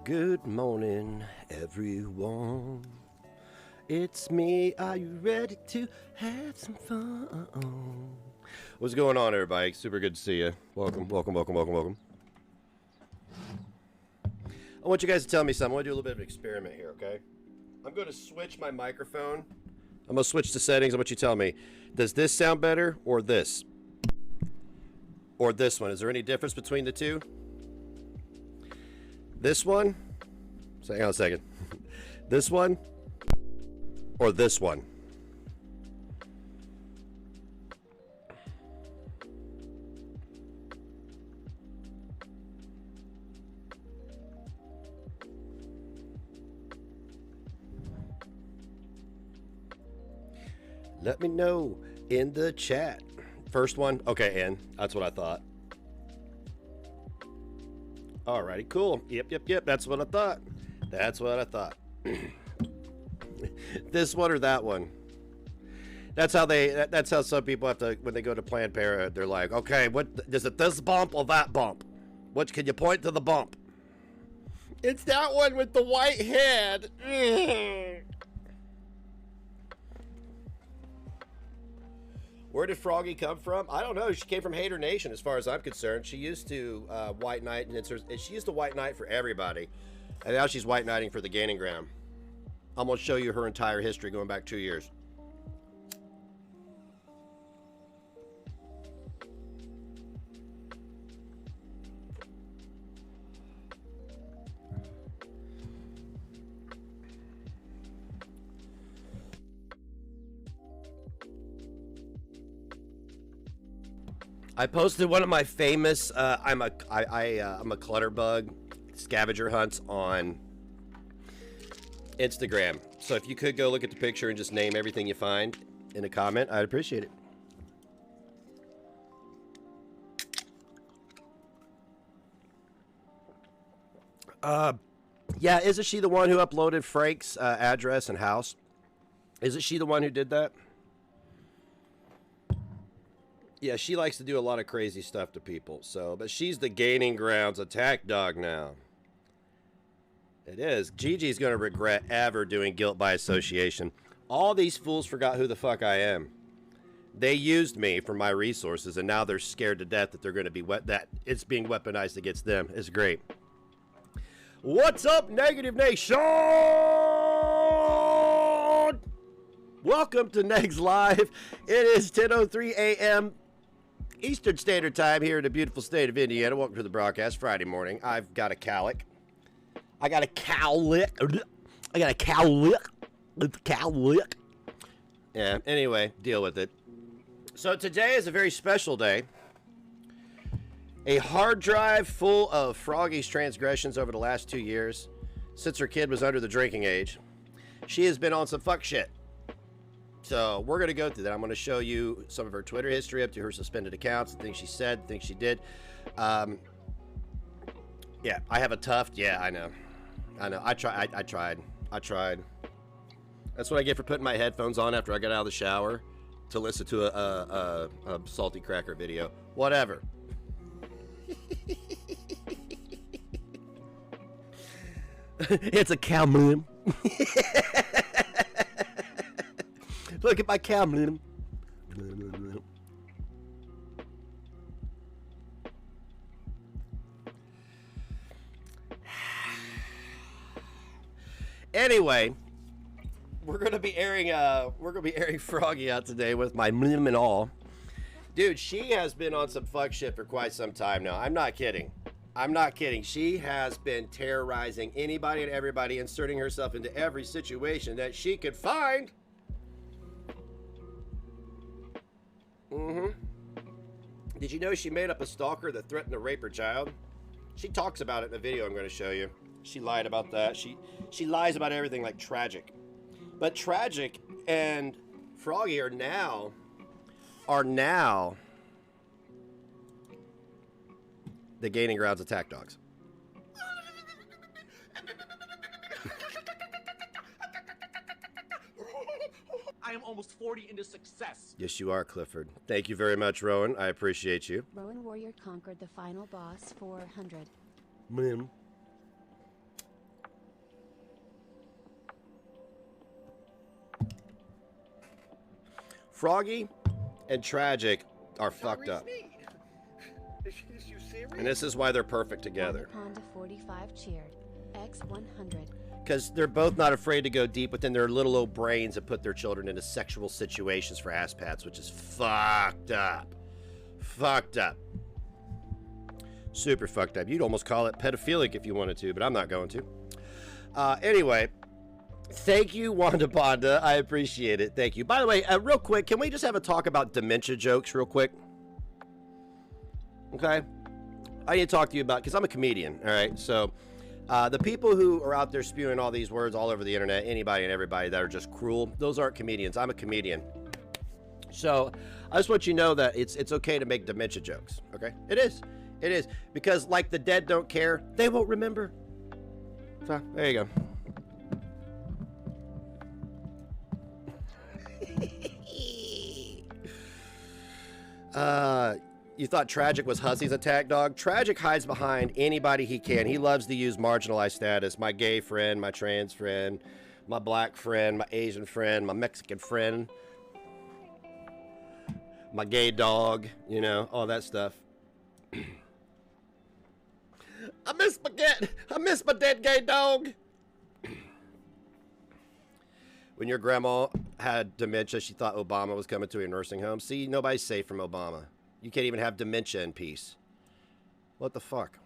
Good morning, everyone. It's me. Are you ready to have some fun? What's going on, everybody? Super good to see you. Welcome, welcome, welcome, welcome, welcome. I want you guys to tell me something. I want to do a little bit of an experiment here, okay? I'm going to switch my microphone. I'm going to switch the settings. I want you to tell me, does this sound better or this? Or this one? Is there any difference between the two? This one? So hang on a second. This one? Or this one? Let me know in the chat. First one? Okay, Ann. That's what I thought. Alrighty, cool. Yep. That's what I thought. That's what I thought. This one or that one? That's how that's how some people have to, when they go to Planned Parenthood, they're like, okay, what is it, this bump or that bump? Which, can you point to the bump? It's that one with the white head. Where did Froggy come from? I don't know. She came from Hater Nation, as far as I'm concerned. She used to white knight, and she used to white knight for everybody, and now she's white knighting for the Gaining Ground. I'm gonna show you her entire history going back 2 years. I posted one of my famous I'm a clutterbug scavenger hunts on Instagram. So if you could go look at the picture and just name everything you find in a comment, I'd appreciate it. Yeah, isn't she the one who uploaded Frank's address and house? Isn't she the one who did that? Yeah, she likes to do a lot of crazy stuff to people. So, but she's the Gaining Grounds attack dog now. It is. Gigi's going to regret ever doing guilt by association. All these fools forgot who the fuck I am. They used me for my resources, and now they're scared to death that they're going to be that it's being weaponized against them. It's great. What's up, Negative Nation? Welcome to Negs Live. It is 10:03 a.m. Eastern Standard Time here in the beautiful state of Indiana. Welcome to the broadcast Friday morning. I've got a cowlick. I got a cowlick. Yeah, anyway, deal with it. So today is a very special day. A hard drive full of Froggy's transgressions over the last 2 years, since her kid was under the drinking age. She has been on some fuck shit. So we're going to go through that. I'm going to show you some of her Twitter history up to her suspended accounts, the things she said, the things she did. Yeah, I have a tuft. Yeah, I know. I tried. That's what I get for putting my headphones on after I got out of the shower to listen to a Salty Cracker video. Whatever. It's a cow moon. Look at my camera. Anyway, we're gonna be airing Froggy out today with my mlim and all. Dude, she has been on some fuck shit for quite some time now. I'm not kidding. She has been terrorizing anybody and everybody, inserting herself into every situation that she could find. Did you know she made up a stalker that threatened to rape her child? She talks about it in a video I'm going to show you. She lied about that. She lies about everything like Tragic. But Tragic and Froggy are now the Gaining Grounds attack dogs. I am almost 40 into success. Yes, you are, Clifford. Thank you very much, Rowan. I appreciate you. Rowan Warrior conquered the final boss 400. Ma'am. Froggy and Tragic are fucked up. Is you serious? And this is why they're perfect together. Honda 45 cheered. X100. Because they're both not afraid to go deep within their little old brains and put their children into sexual situations for ass pats, which is fucked up. Fucked up. Super fucked up. You'd almost call it pedophilic if you wanted to, but I'm not going to. Anyway, thank you, Wanda Bonda. I appreciate it. Thank you. By the way, real quick, can we just have a talk about dementia jokes real quick? Okay? I need to talk to you about, because I'm a comedian, all right? So, the people who are out there spewing all these words all over the internet, anybody and everybody that are just cruel, those aren't comedians. I'm a comedian. So, I just want you to know that it's okay to make dementia jokes, okay? It is. It is. Because like the dead don't care, they won't remember. So, there you go. You thought Tragic was Hussy's attack dog? Tragic hides behind anybody he can. He loves to use marginalized status. My gay friend, my trans friend, my black friend, my Asian friend, my Mexican friend, my gay dog, you know, all that stuff. I miss my dead gay dog. When your grandma had dementia, she thought Obama was coming to a nursing home. See, nobody's safe from Obama. You can't even have dementia in peace. What the fuck?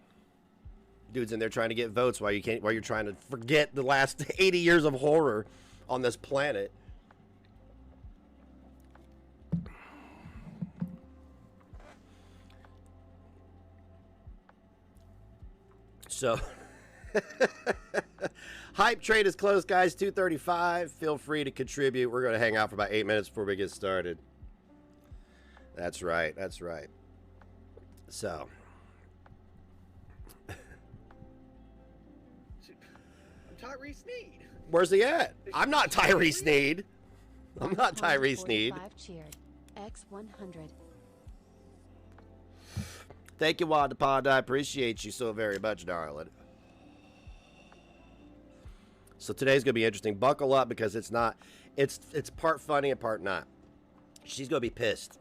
Dude's in there trying to get votes while you're trying to forget the last 80 years of horror on this planet. So, hype trade is closed, guys. 2:35. Feel free to contribute. We're going to hang out for about 8 minutes before we get started. That's right. That's right. So, I'm Tyrese Sneed. where's he at? I'm not Tyrese Sneed. I'm not Tyrese Sneed. Cheered. X100. Thank you, Wanda Pond. I appreciate you so very much, darling. So today's gonna be interesting. Buckle up because it's part funny and part not. She's gonna be pissed.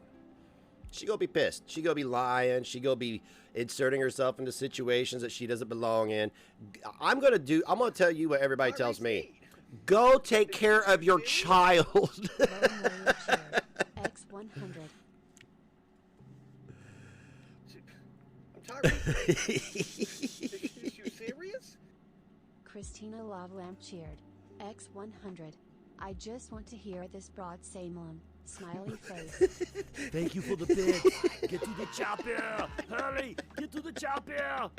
She gonna be pissed. She gonna be lying. She gonna be inserting herself into situations that she doesn't belong in. I'm gonna tell you what everybody tells me. Go take care of your child. X100. Is you serious? Christina Love Lamp cheered. X100. I just want to hear this broad say mom. Smiley face. Thank you for the bid. Get to the chopper. Hurry, get to the chopper.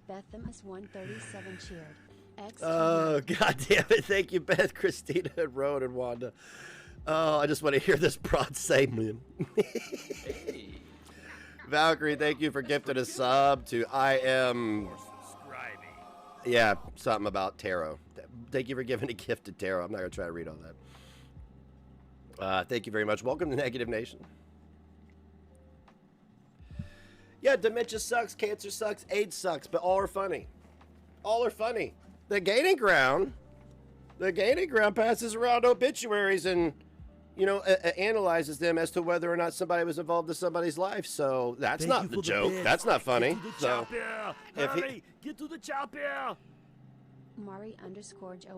Bethamus 137 cheered. X. Oh, god damn it. Thank you, Beth, Christina, and Roan, and Wanda. Oh, I just want to hear this broad say mom. Valkyrie, thank you for gifting a sub to I am... Yeah, something about tarot. Thank you for giving a gift to tarot. I'm not going to try to read all that. Thank you very much. Welcome to Negative Nation. Yeah, dementia sucks, cancer sucks, AIDS sucks, but all are funny. All are funny. The gaining ground passes around obituaries and, you know, analyzes them as to whether or not somebody was involved in somebody's life. So that's not the joke. That's not funny. So Hurry, get to the chopper. Mari _Joe_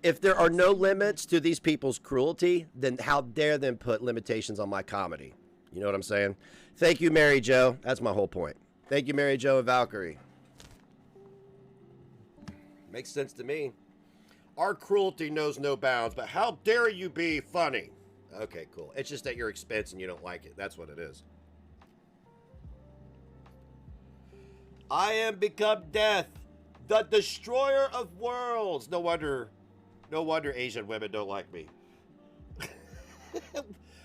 if there are no limits to these people's cruelty, then how dare them put limitations on my comedy? You know what I'm saying? Thank you, Mary Jo. That's my whole point. Thank you, Mary Jo and Valkyrie. Makes sense to me. Our cruelty knows no bounds, but how dare you be funny? Okay, cool. It's just at your expense and you don't like it. That's what it is. I am become death, the destroyer of worlds. No wonder Asian women don't like me.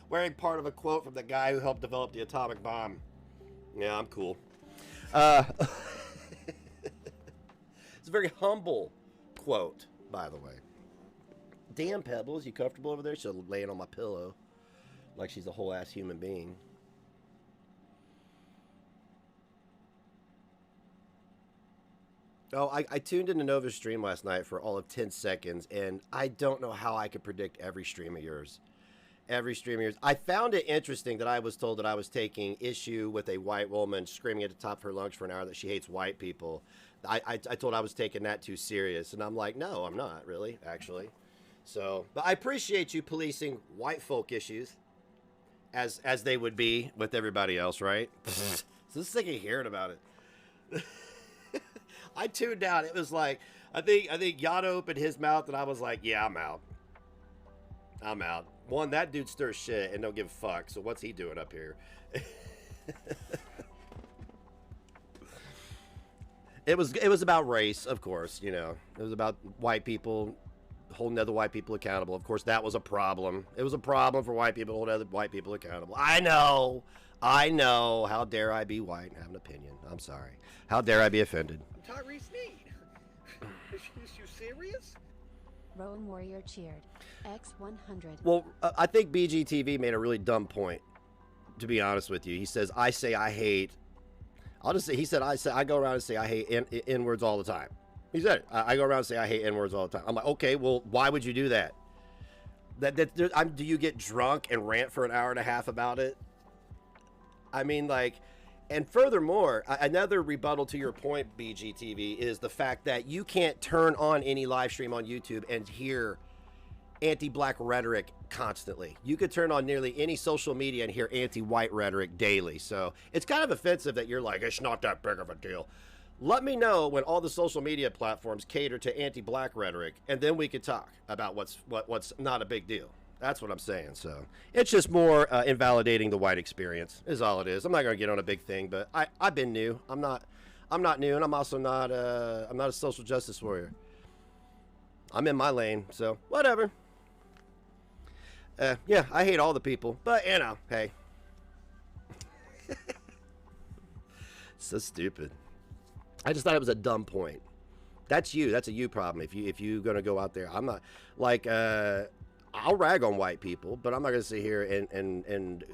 Wearing part of a quote from the guy who helped develop the atomic bomb. Yeah, I'm cool. It's a very humble quote, by the way. Damn, Pebbles, you comfortable over there? She's laying on my pillow like she's a whole ass human being. Oh, I tuned into Nova's stream last night for all of 10 seconds, and I don't know how I could predict every stream of yours. Every stream of yours. I found it interesting that I was told that I was taking issue with a white woman screaming at the top of her lungs for an hour that she hates white people. I told I was taking that too serious, and I'm like, no, I'm not really, actually. So, but I appreciate you policing white folk issues as they would be with everybody else, right? So sick of hearing about it. I tuned out. It was like, I think Yada opened his mouth, and I was like, yeah, I'm out. I'm out. One, that dude stirs shit and don't give a fuck. So what's he doing up here? It was about race, of course. You know, it was about white people holding other white people accountable. Of course, that was a problem. It was a problem for white people to hold other white people accountable. I know. How dare I be white and have an opinion? I'm sorry. How dare I be offended? I'm Tyree Sneed. Is you serious? Rowan Warrior cheered. X100. Well, I think BGTV made a really dumb point, to be honest with you. He says, I say I hate. I'll just say, he said, I go around and say I hate N-words all the time. He said it. I go around and say I hate N-words all the time. I'm like, okay, well, why would you do that? Do you get drunk and rant for an hour and a half about it? I mean, like, and furthermore, another rebuttal to your point, BGTV, is the fact that you can't turn on any live stream on YouTube and hear anti-black rhetoric constantly. You could turn on nearly any social media and hear anti-white rhetoric daily. So it's kind of offensive that you're like, it's not that big of a deal. Let me know when all the social media platforms cater to anti-black rhetoric, and then we could talk about what's not a big deal. That's what I'm saying. So it's just more invalidating the white experience is all it is. I'm not going to get on a big thing, but I've been new. I'm not new, and I'm also not I'm not a social justice warrior. I'm in my lane, so whatever. Yeah, I hate all the people, but you know, hey. So stupid. I just thought it was a dumb point. That's you. That's a you problem. If you're gonna go out there, I'm not like I'll rag on white people, but I'm not gonna sit here and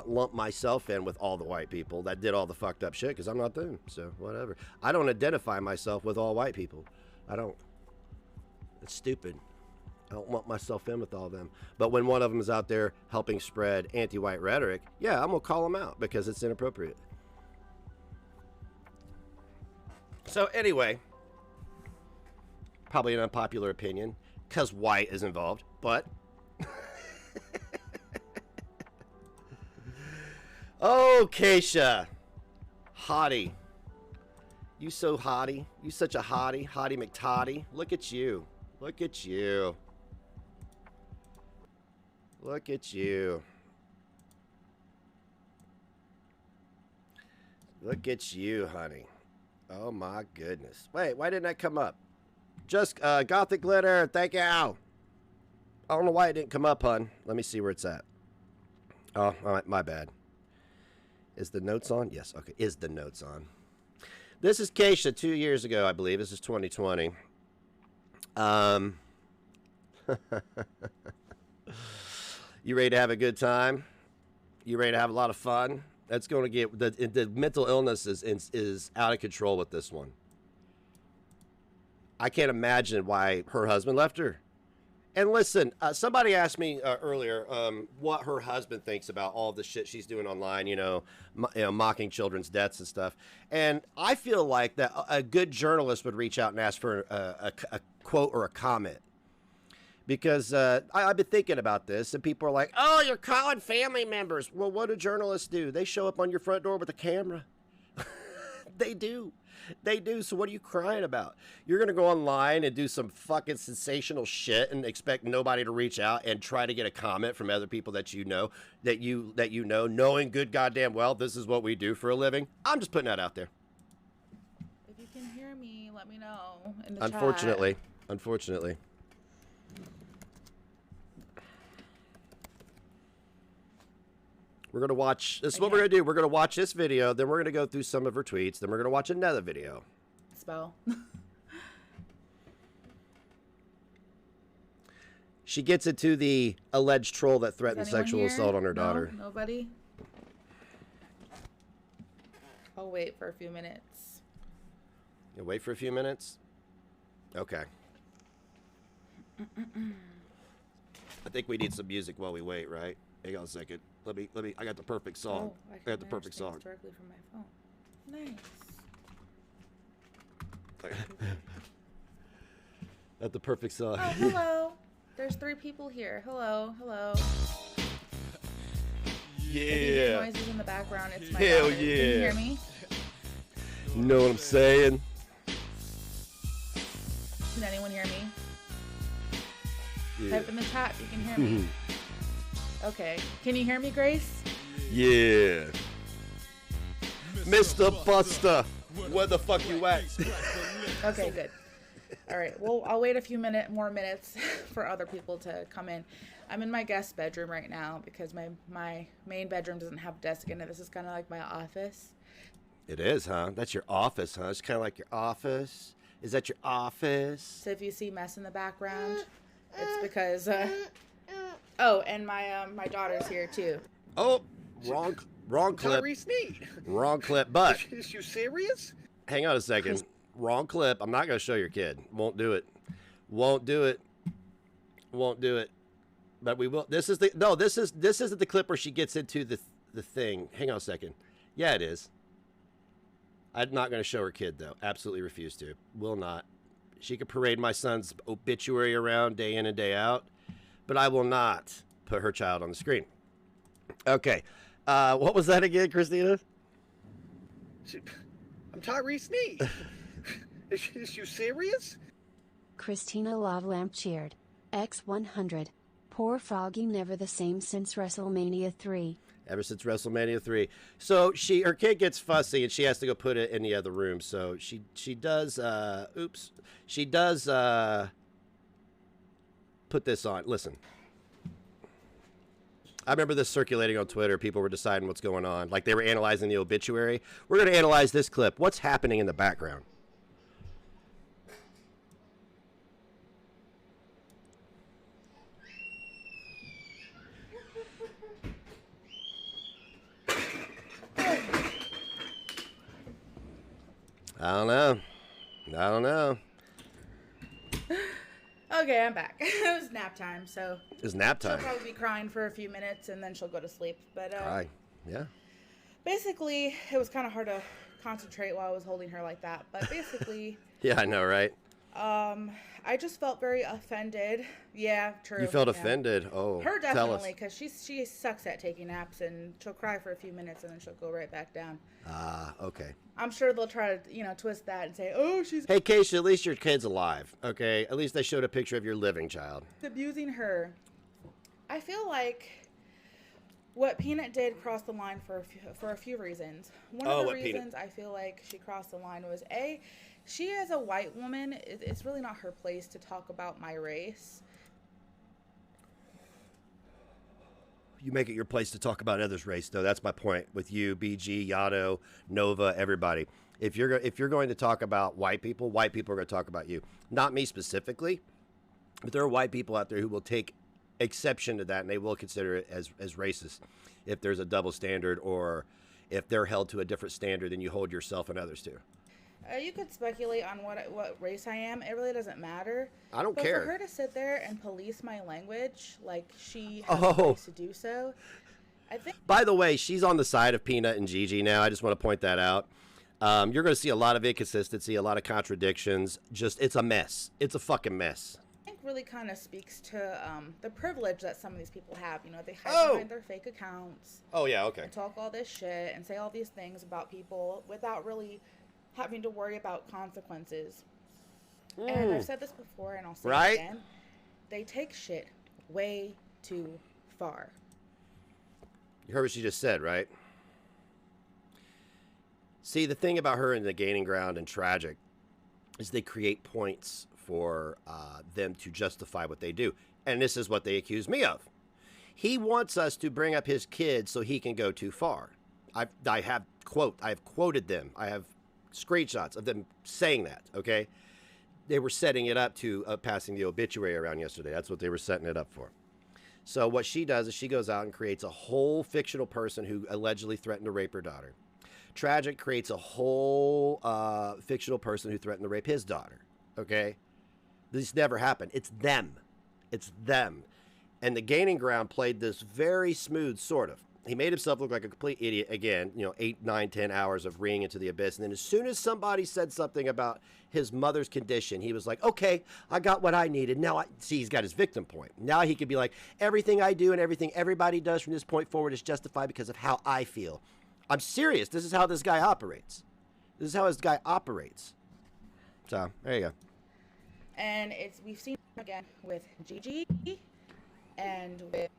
lump myself in with all the white people that did all the fucked up shit because I'm not them. So whatever. I don't identify myself with all white people. I don't. It's stupid. I don't lump myself in with all of them. But when one of them is out there helping spread anti-white rhetoric, yeah, I'm gonna call them out because it's inappropriate. So anyway, probably an unpopular opinion because white is involved, but oh, Kaishah, hottie, you so hottie, you such a hottie, hottie McTottie. Look at you, look at you, look at you, look at you, honey. Oh my goodness. Wait, why didn't that come up? Just Gothic Glitter, thank you. I don't know why it didn't come up, hun. Let me see where it's at. Oh, all right, my bad. Is the notes on? Yes, okay. Is the notes on? This is Kaishah 2 years ago, I believe. This is 2020. You ready to have a good time? You ready to have a lot of fun? That's going to get the mental illness is out of control with this one. I can't imagine why her husband left her. And listen, somebody asked me earlier what her husband thinks about all the shit she's doing online, mocking children's deaths and stuff. And I feel like that a good journalist would reach out and ask for a quote or a comment. Because I've been thinking about this, and people are like, oh, you're calling family members. Well, what do journalists do? They show up on your front door with a camera. They do. They do. So what are you crying about? You're going to go online and do some fucking sensational shit and expect nobody to reach out and try to get a comment from other people that you know, knowing good goddamn well this is what we do for a living? I'm just putting that out there. If you can hear me, let me know in the Unfortunately. chat. Unfortunately. We're going to watch, this is what we're going to do. We're going to watch this video, then we're going to go through some of her tweets, then we're going to watch another video. Spell. She gets into the alleged troll that threatened sexual assault on her daughter. Nobody? I'll wait for a few minutes. You wait for a few minutes? Okay. I think we need some music while we wait, right? Hang on a second. Let me. I got the perfect song. Oh, I got the perfect song. directly from my phone. Nice. Got the perfect song. Oh, hello. There's 3 people here. Hello, hello. If you hear Yeah. noises in the background, it's my Hell daughter. Can you yeah. hear me? Know what I'm saying? Can anyone hear me? Yeah. Type in the chat if you can hear me. Okay. Can you hear me, Grace? Yeah. Mr. Buster, where the fuck you at? Okay, good. All right. Well, I'll wait a few more minutes for other people to come in. I'm in my guest bedroom right now because my main bedroom doesn't have a desk in it. This is kind of like my office. It is, huh? That's your office, huh? It's kind of like your office. Is that your office? So if you see mess in the background, it's because oh, and my daughter's here too. Oh, wrong clip. Tyrese Sneed. Wrong clip, but Is you serious? hang on a second. Wrong clip. I'm not going to show your kid. Won't do it. Won't do it. Won't do it. But we will. This isn't the clip where she gets into the thing. Hang on a second. Yeah, it is. I'm not going to show her kid, though. Absolutely refuse to. Will not. She could parade my son's obituary around day in and day out, but I will not put her child on the screen. Okay. What was that again, Christina? I'm Tyrese Sneed. Is you serious? Christina Love Lamp cheered. X100. Poor Froggy never the same since WrestleMania 3. Ever since WrestleMania 3. So her kid gets fussy and she has to go put it in the other room. So she does put this on. Listen. I remember this circulating on Twitter. People were deciding what's going on. Like they were analyzing the obituary. We're going to analyze this clip. What's happening in the background? I don't know. Okay, I'm back. It was nap time, so It's nap she'll time. probably be crying for a few minutes and then she'll go to sleep. But Cry. Yeah. basically, it was kind of hard to concentrate while I was holding her like that. But basically, Yeah, I know, right? I just felt very offended. Yeah, true. You felt yeah. offended. Oh, Her tell us. definitely, because she sucks at taking naps, and she'll cry for a few minutes and then she'll go right back down. Ah, okay. I'm sure they'll try to, twist that and say, oh, she's Hey, Kaishah, at least your kid's alive, okay? At least they showed a picture of your living child. abusing her. I feel like what Peanut did crossed the line for a few reasons. One of the reasons I feel like she crossed the line was she as a white woman, it's really not her place to talk about my race. You make it your place to talk about others' race, though. That's my point with you, BG, Yato, Nova, everybody. If you're going to talk about white people are going to talk about you. Not me specifically, but there are white people out there who will take exception to that, and they will consider it as racist if there's a double standard or if they're held to a different standard than you hold yourself and others to. You could speculate on what race I am. It really doesn't matter. I don't But care. for her to sit there and police my language like she has the Oh. right to do so, I think. By the way, she's on the side of Peanut and Gigi now. I just want to point that out. You're going to see a lot of inconsistency, a lot of contradictions. It's a mess. It's a fucking mess. I think really kind of speaks to the privilege that some of these people have. They hide behind their fake accounts Oh, yeah, okay. and talk all this shit and say all these things about people without really having to worry about consequences. And I've said this before and I'll say it again. They take shit way too far. You heard what she just said, right? See, the thing about her and the Gaining Ground and Tragic is they create points for them to justify what they do. And this is what they accuse me of. He wants us to bring up his kids so he can go too far. I have quoted them. I have screenshots of them saying that, okay? They were setting it up to passing the obituary around yesterday. That's what they were setting it up for. So what she does is she goes out and creates a whole fictional person who allegedly threatened to rape her daughter. Tragic creates a whole fictional person who threatened to rape his daughter, okay? This never happened. It's them. It's them. And the Gaining Ground played this very smooth, sort of. He made himself look like a complete idiot again, 8, 9, 10 hours of reading into the abyss. And then as soon as somebody said something about his mother's condition, he was like, okay, I got what I needed. Now, he's got his victim point. Now he could be like, everything I do and everything everybody does from this point forward is justified because of how I feel. I'm serious. This is how this guy operates. This is how this guy operates. So, there you go. And we've seen it again with Gigi and with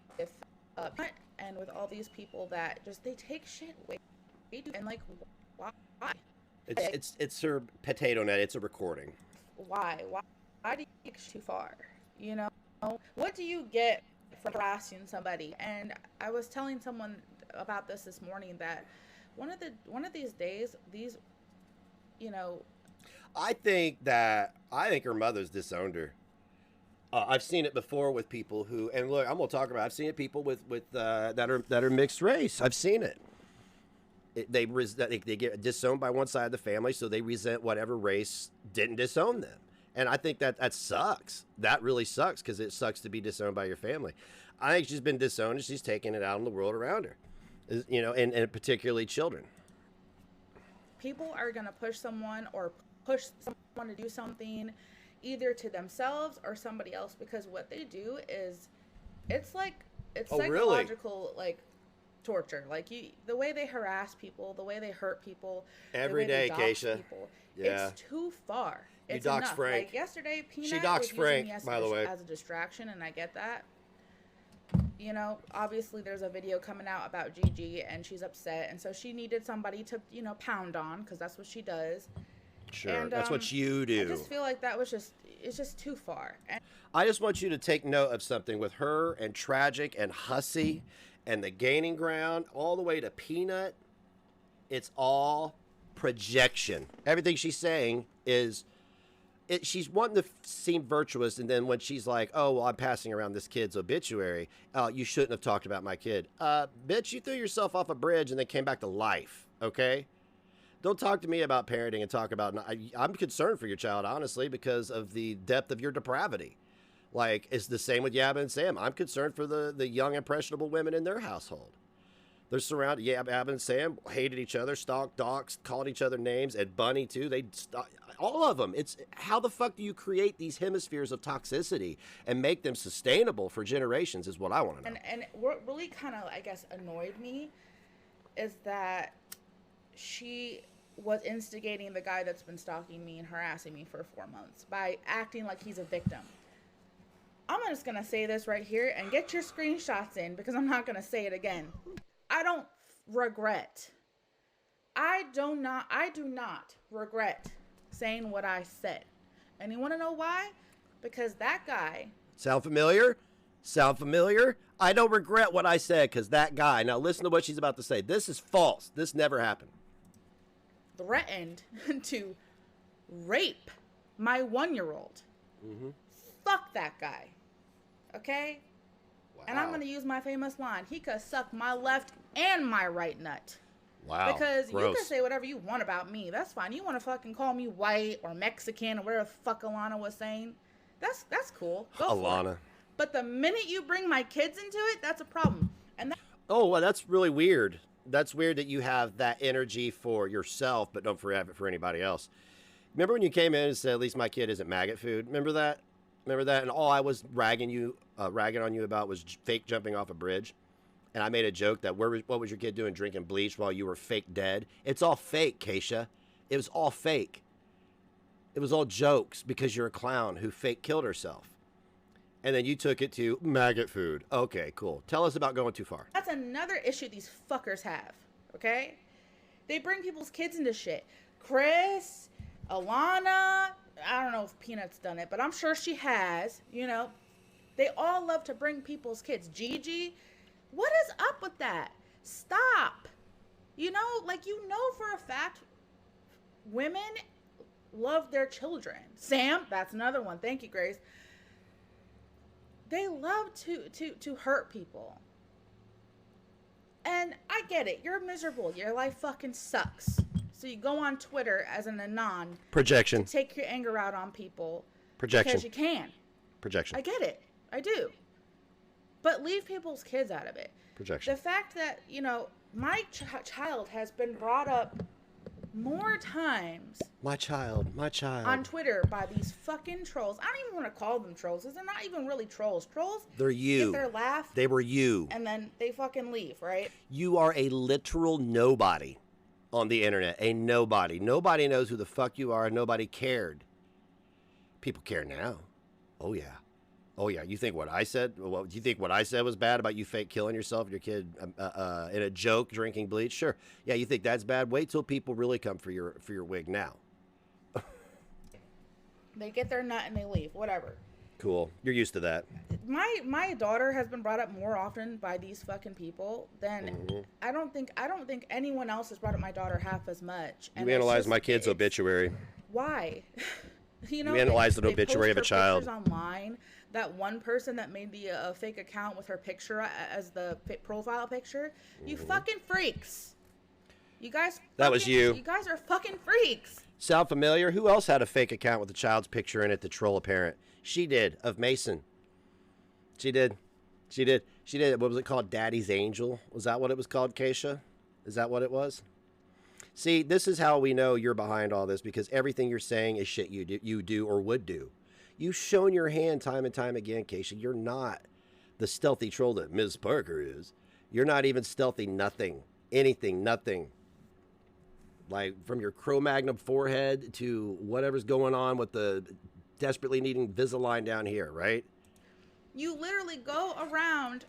and with all these people that just they take shit way and like why? It's her potato net. It's a recording. Why do you take too far? What do you get for harassing somebody? And I was telling someone about this morning that one of these days I think her mother's disowned her. I've seen it before with people who, and look, I'm gonna talk about. I've seen it people with that are mixed race. I've seen it. They get disowned by one side of the family, so they resent whatever race didn't disown them. And I think that sucks. That really sucks because it sucks to be disowned by your family. I think she's been disowned and she's taking it out on the world around her, and particularly children. People are gonna push someone to do something, either to themselves or somebody else, because what they do is it's psychological, like torture. Like the way they harass people, the way they hurt people every day, Kaishah. Yeah, it's too far. It's you doxed enough. Frank. Like yesterday, Peanut she doxed was Frank, using by the way, as a distraction, and I get that. Obviously there's a video coming out about Gigi and she's upset, and so she needed somebody to pound on, because that's what she does. Sure, and, that's what you do. I just feel like it's just too far. And I just want you to take note of something with her and Tragic and Hussy and the Gaining Ground all the way to Peanut. It's all projection. Everything she's saying is, she's wanting to seem virtuous, and then when she's like, oh, well, I'm passing around this kid's obituary, you shouldn't have talked about my kid. Bitch, you threw yourself off a bridge and then came back to life, okay? Don't talk to me about parenting and talk about... I'm concerned for your child, honestly, because of the depth of your depravity. Like, it's the same with Yabba and Sam. I'm concerned for the young, impressionable women in their household. They're surrounded... Yabba and Sam hated each other, stalked, doxed, called each other names, and Bunny, too. All of them. It's how the fuck do you create these hemispheres of toxicity and make them sustainable for generations is what I want to know. And what really kind of, I guess, annoyed me is that she was instigating the guy that's been stalking me and harassing me for 4 months by acting like he's a victim. I'm just going to say this right here and get your screenshots in, because I'm not going to say it again. I don't regret. I do not regret saying what I said. And you want to know why? Because that guy... Sound familiar? Sound familiar? I don't regret what I said because that guy... Now listen to what she's about to say. This is false. This never happened. Threatened to rape my 1-year-old. Mm-hmm. Fuck that guy. Okay? Wow. And I'm going to use my famous line. He could suck my left and my right nut. Wow. Because gross. you can say whatever you want about me. That's fine. You want to fucking call me white or Mexican or whatever the fuck Alana was saying. That's cool. Go Alana. for it. But the minute you bring my kids into it, that's a problem. And oh, well, that's really weird. That's weird that you have that energy for yourself, but don't have it for anybody else. Remember when you came in and said, at least my kid isn't maggot food? Remember that? And all I was ragging on you about was fake jumping off a bridge. And I made a joke that what was your kid doing drinking bleach while you were fake dead? It's all fake, Kaishah. It was all fake. It was all jokes because you're a clown who fake killed herself. And then you took it to maggot food. Okay, cool. Tell us about going too far. that's another issue these fuckers have, okay? They bring people's kids into shit. Chris, Alana, I don't know if Peanut's done it, but I'm sure she has, They all love to bring people's kids. Gigi, what is up with that? Stop. For a fact, women love their children. Sam, that's another one. Thank you, Grace. They love to hurt people. And I get it. You're miserable. Your life fucking sucks. So you go on Twitter as an anon. Projection. To take your anger out on people. Projection. Because you can. Projection. I get it. I do. but leave people's kids out of it. Projection. The fact that, you know, my child has been brought up more times. My child. On Twitter by these fucking trolls. I don't even want to call them trolls because they're not even really trolls. Trolls, they're you. get their laugh. They were you. And then they fucking leave, right? You are a literal nobody on the internet. A nobody. Nobody knows who the fuck you are. Nobody cared. People care now. Oh, yeah. Oh, yeah. You think what I said? Well, you think what I said was bad about you fake killing yourself, your kid in a joke, drinking bleach? Sure. Yeah, you think that's bad? Wait till people really come for your wig now. They get their nut and they leave. Whatever. Cool. You're used to that. My daughter has been brought up more often by these fucking people than I don't think anyone else has brought up my daughter half as much. You analyzed my kid's obituary. Why? You analyzed an obituary of a child online. That one person that made the fake account with her picture as the profile picture. You fucking freaks. You guys. That was you. You guys are fucking freaks. Sound familiar? Who else had a fake account with a child's picture in it to troll a parent? She did, of Mason. She did. What was it called? Daddy's Angel? Was that what it was called, Kaishah? Is that what it was? See, this is how we know you're behind all this, because everything you're saying is shit you do or would do. You've shown your hand time and time again, Kaishah. You're not the stealthy troll that Ms. Parker is. You're not even stealthy nothing. Anything, nothing. Like, from your Cro-Magnon forehead to whatever's going on with the desperately needing Invisalign down here, right? You literally go around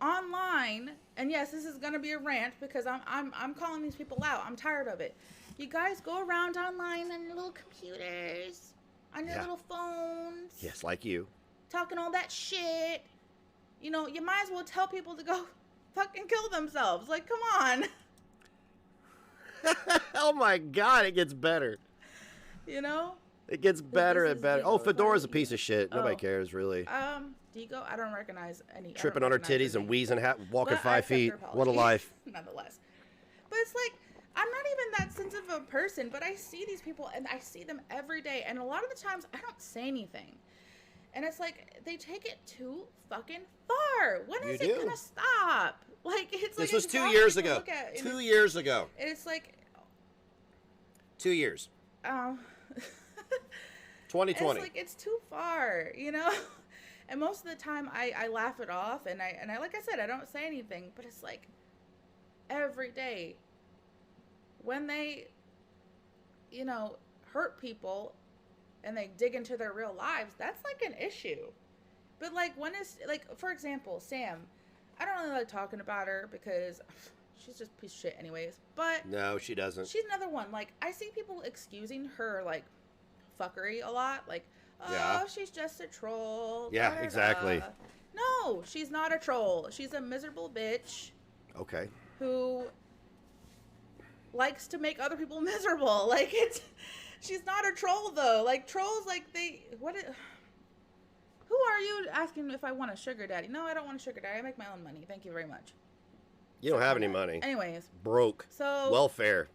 online, and yes, this is gonna be a rant because I'm calling these people out. I'm tired of it. You guys go around online on your little computers, on your little phones. Yes, like you. Talking all that shit. You know, you might as well tell people to go fucking kill themselves. Like, come on. Oh my God, it gets better. You know? It gets better and better. Oh, Fedora's a piece of shit. Nobody cares, really. Deco, I don't recognize any. Tripping on her titties and wheezing, walking 5 feet. What a life. Nonetheless. But it's like, I'm not even that sensitive of a person, but I see these people and I see them every day. And a lot of the times I don't say anything. And it's like, they take it too fucking far. When is it going to stop? Like, it's like. This was 2 years ago. 2 years ago. And it's like. 2 years. 2020. It's like, it's too far, you know? And most of the time I laugh it off and I like I said, I don't say anything, but it's like every day when they, you know, hurt people and they dig into their real lives, that's like an issue. But like, when is, like, for example, Sam, I don't really like talking about her because she's just a piece of shit anyways, but no, she doesn't. She's another one. Like, I see people excusing her like fuckery a lot, like, oh, she's just a troll. Yeah, exactly. No, she's not a troll. She's a miserable bitch. Okay. Who likes to make other people miserable. Like, she's not a troll though. Like, trolls, like, who are you asking if I want a sugar daddy? No, I don't want a sugar daddy. I make my own money. Thank you very much. You don't have any money. Anyways. Broke. So. Welfare.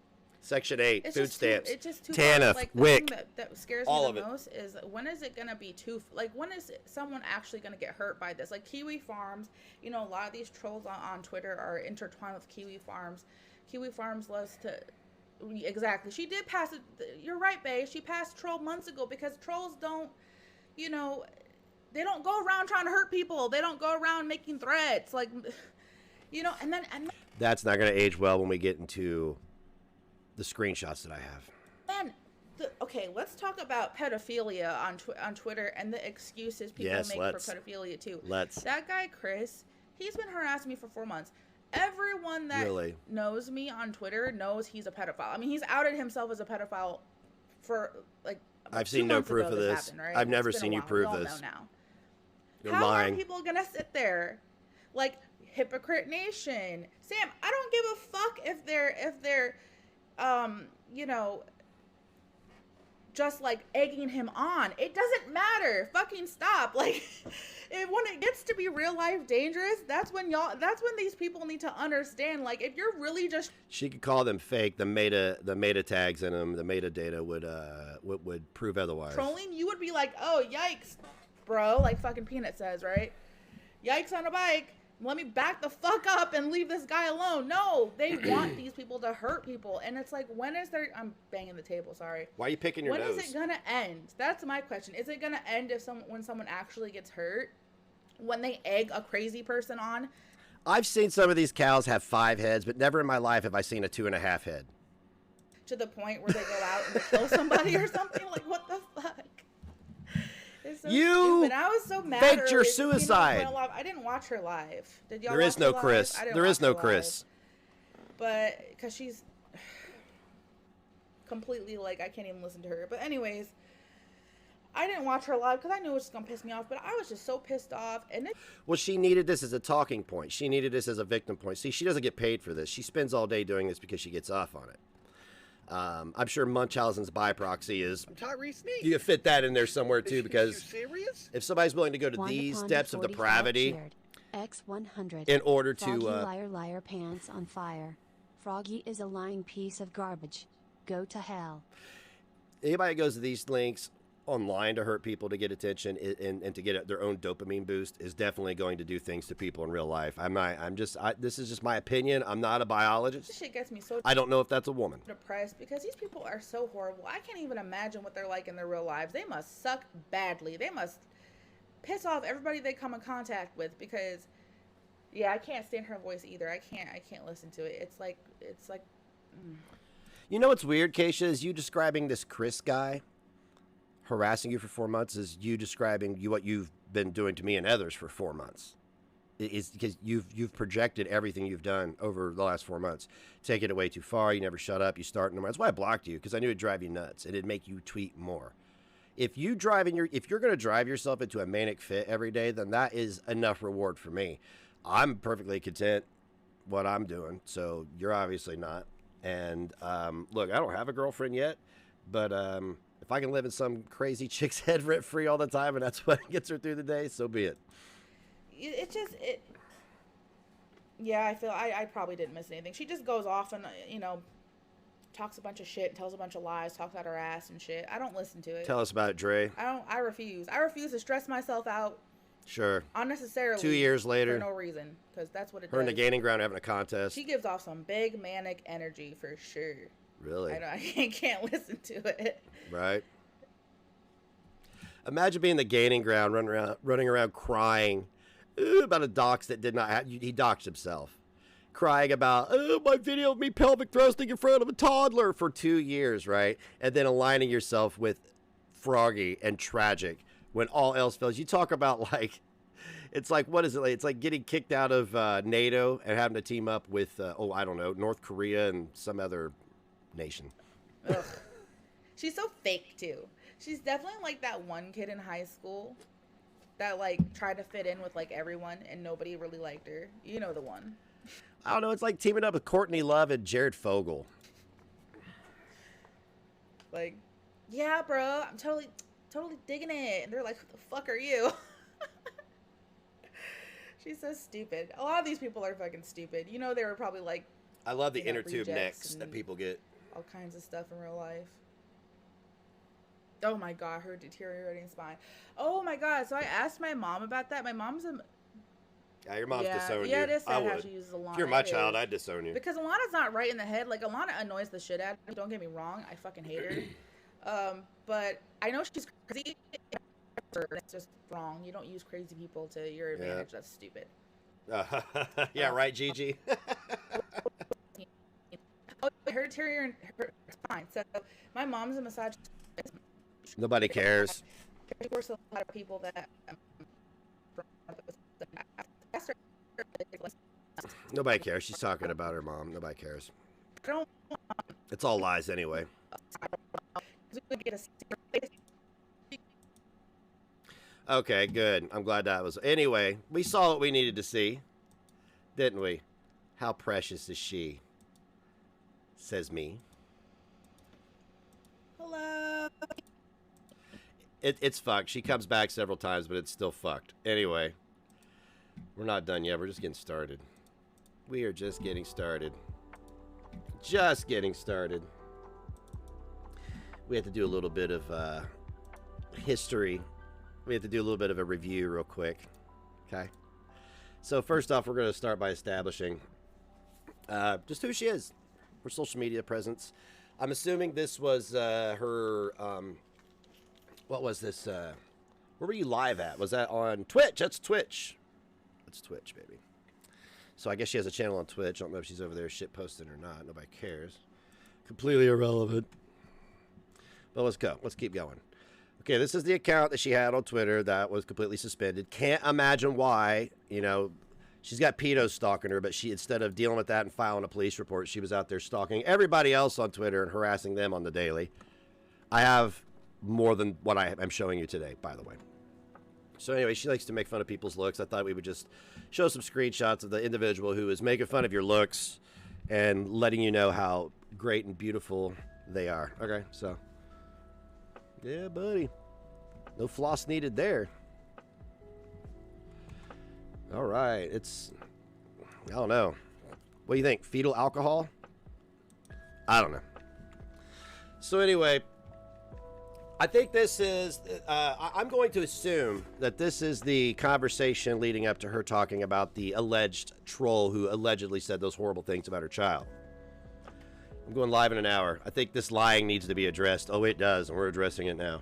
Section 8, food stamps, it's just too TANF, like, WIC, that scares me the most is, when is it going to be too, like, when is someone actually going to get hurt by this? Like, Kiwi Farms, you know, a lot of these trolls on Twitter are intertwined with Kiwi Farms. Kiwi Farms loves to, exactly, she did pass it, you're right, babe, she passed troll months ago because trolls don't, you know, they don't go around trying to hurt people. They don't go around making threats, like, you know, and then. That's not going to age well when we get into the screenshots that I have. Man, okay, let's talk about pedophilia on Twitter and the excuses people make for pedophilia too. That guy Chris, he's been harassing me for 4 months. Everyone that knows me on Twitter knows he's a pedophile. I mean, he's outed himself as a pedophile for like. I've seen no proof of this. Happened, right? I've never seen you prove this. Now. You're How lying. are people gonna sit there, like, hypocrite nation? Sam, I don't give a fuck if they're you know, just like egging him on. It doesn't matter. Fucking stop. Like, when it gets to be real life dangerous, that's when these people need to understand. Like, if you're really just. She could call them fake. The meta tags in them, the metadata would prove otherwise. Trolling, you would be like, oh, yikes, bro. Like fucking Peanut says, right? yikes on a bike. Let me back the fuck up and leave this guy alone. No, they want these people to hurt people. And it's like, when is there... I'm banging the table, sorry. Why are you picking your nose? When is it going to end? That's my question. Is it going to end when someone actually gets hurt? When they egg a crazy person on? I've seen some of these cows have 5 heads, but never in my life have I seen a 2.5 head. To the point where they go out and they kill somebody or something? Like, what the fuck? It's so stupid. I was so mad. Faked your suicide. I didn't watch her live. Did y'all? There is no Chris. There is no Chris. But because she's completely like, I can't even listen to her. But anyways, I didn't watch her live because I knew it was just gonna piss me off. But I was just so pissed off. And well, she needed this as a talking point. She needed this as a victim point. See, she doesn't get paid for this. She spends all day doing this because she gets off on it. I'm sure Munchausen's by proxy is. You fit that in there somewhere too, because if somebody's willing to go to these depths of depravity X100 in order Froggy to liar liar pants on fire. Froggy is a lying piece of garbage. Go to hell. Anybody that goes to these links online to hurt people to get attention and to get their own dopamine boost is definitely going to do things to people in real life. This is just my opinion. I'm not a biologist. This shit gets me so I don't know if that's a woman. Depressed because these people are so horrible. I can't even imagine what they're like in their real lives. They must suck badly. They must piss off everybody they come in contact with because I can't stand her voice either. I can't listen to it. It's like You know what's weird, Kaishah, is you describing this Chris guy harassing you for 4 months is you describing what you've been doing to me and others for 4 months. It's because you've projected everything you've done over the last 4 months, taking it way too far. You never shut up. You start. That's why I blocked you, because I knew it'd drive you nuts. It'd make you tweet more. If you're going to drive yourself into a manic fit every day, then that is enough reward for me. I'm perfectly content what I'm doing, so you're obviously not. And look, I don't have a girlfriend yet, but if I can live in some crazy chick's head rent free all the time and that's what gets her through the day, so be it. I feel I probably didn't miss anything. She just goes off and, talks a bunch of shit, tells a bunch of lies, talks out her ass and shit. I don't listen to it. Tell us about it, Dre. I refuse. I refuse to stress myself out. Sure. Unnecessarily. 2 years later. For no reason, because that's what it does. Her in the gaining ground having a contest. She gives off some big manic energy for sure. Really? I can't listen to it. Right. Imagine being the gaining ground, running around crying about a dox that did not have, he doxed himself. Crying about, my video of me pelvic thrusting in front of a toddler for 2 years, right? And then aligning yourself with Froggy and Tragic when all else fails. You talk about it's like, what is it? It's like getting kicked out of NATO and having to team up with, I don't know, North Korea and some other nation. Ugh. She's so fake too. She's definitely like that one kid in high school that tried to fit in with everyone and nobody really liked her. You know the one. I don't know. It's like teaming up with Courtney Love and Jared Fogle. Yeah, bro, I'm totally digging it. And they're like, who the fuck are you? She's so stupid. A lot of these people are fucking stupid. They were probably I love the inner tube necks that people get. All kinds of stuff in real life. Oh my god, her deteriorating spine. Oh my god, so I asked my mom about that. My mom's your mom's disowned you. Yeah, it is sad how she uses Alana. If you're my child, I'd disown you. Because Alana's not right in the head. Alana annoys the shit out of me. Don't get me wrong. I fucking hate her. But I know she's crazy. It's just wrong. You don't use crazy people to your advantage. That's stupid. Yeah, right, Gigi? Her deteriorating her spine. So my mom's a massage. Nobody cares. Of course, a lot of people that nobody cares. She's talking about her mom. Nobody cares. It's all lies anyway. Okay, good. I'm glad that was. Anyway, we saw what we needed to see, didn't we? How precious is she? Says me. Hello. It's fucked. She comes back several times, but it's still fucked. Anyway, we're not done yet. We're just getting started. We are just getting started. Just getting started. We have to do a little bit of history. We have to do a little bit of a review real quick. Okay? So first off, we're going to start by establishing just who she is, her social media presence. I'm assuming this was her, what was this? Where were you live at? Was that on Twitch? That's Twitch. That's Twitch, baby. So I guess she has a channel on Twitch. I don't know if she's over there shit posting or not. Nobody cares. Completely irrelevant. But let's go. Let's keep going. Okay, this is the account that she had on Twitter that was completely suspended. Can't imagine why. You know, she's got pedos stalking her, but she, instead of dealing with that and filing a police report, she was out there stalking everybody else on Twitter and harassing them on the daily. I have more than what I'm showing you today, by the way. So anyway, she likes to make fun of people's looks. I thought we would just show some screenshots of the individual who is making fun of your looks and letting you know how great and beautiful they are. Okay, so... yeah, buddy. No floss needed there. All right. It's, I don't know. What do you think? Fetal alcohol? I don't know. So anyway, I think this is, I'm going to assume that this is the conversation leading up to her talking about the alleged troll who allegedly said those horrible things about her child. I'm going live in an hour. I think this lying needs to be addressed. Oh, it does, and we're addressing it now.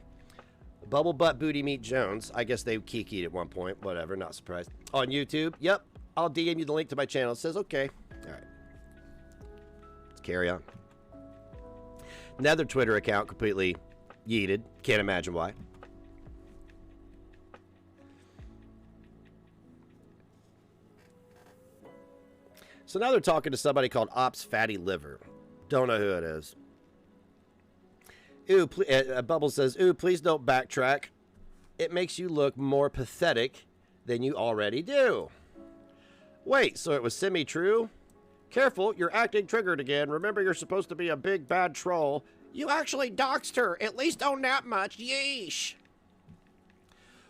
Bubble Butt Booty Meat Jones. I guess they kikied at one point. Whatever, not surprised. On YouTube. Yep, I'll DM you the link to my channel. It says okay. All right. Let's carry on. Another Twitter account completely yeeted. Can't imagine why. So now they're talking to somebody called Ops Fatty Liver. Don't know who it is. Ooh, Bubble says, ooh, please don't backtrack. It makes you look more pathetic than you already do. Wait, so it was semi-true? Careful, you're acting triggered again. Remember, you're supposed to be a big bad troll. You actually doxed her. At least own that much. Yeesh.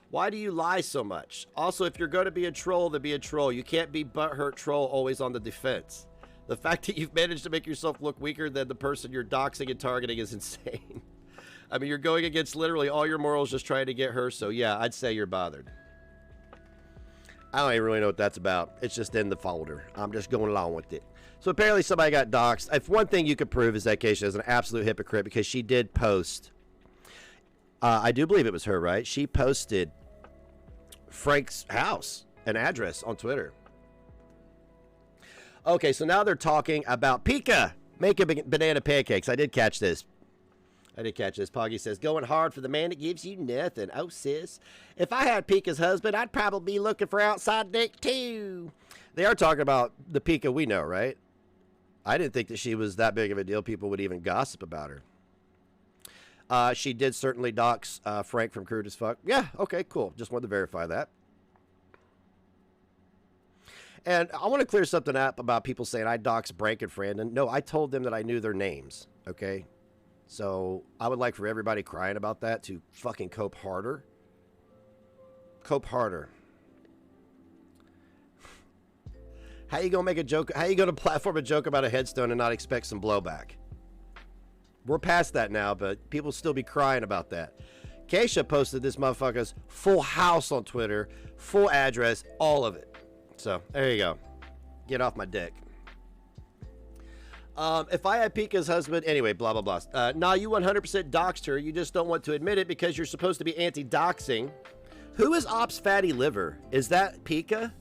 Why do you lie so much? Also, if you're going to be a troll, then be a troll. You can't be butthurt troll always on the defense. The fact that you've managed to make yourself look weaker than the person you're doxing and targeting is insane. I mean, you're going against literally all your morals just trying to get her, so yeah, I'd say you're bothered. I don't even really know what that's about. It's just in the folder. I'm just going along with it. So apparently somebody got doxed. If one thing you could prove is that Kaishah is an absolute hypocrite because she did post. I do believe it was her, right? She posted Frank's house, an address on Twitter. Okay, so now they're talking about Pika making banana pancakes. I did catch this. Poggy says, going hard for the man that gives you nothing. Oh, sis. If I had Pika's husband, I'd probably be looking for outside dick, too. They are talking about the Pika we know, right? I didn't think that she was that big of a deal. People would even gossip about her. She did certainly dox Frank from Crude as Fuck. Yeah, okay, cool. Just wanted to verify that. And I want to clear something up about people saying I doxed Brank and Frandon. No, I told them that I knew their names, okay? So I would like for everybody crying about that to fucking cope harder. Cope harder. How you gonna make a joke? How you gonna platform a joke about a headstone and not expect some blowback? We're past that now, but people still be crying about that. Kaishah posted this motherfucker's full house on Twitter, full address, all of it. So, there you go. Get off my dick. If I had Pika's husband... Anyway, blah, blah, blah. Nah, you 100% doxed her. You just don't want to admit it because you're supposed to be anti-doxing. Who is Ops Fatty Liver? Is that Pika?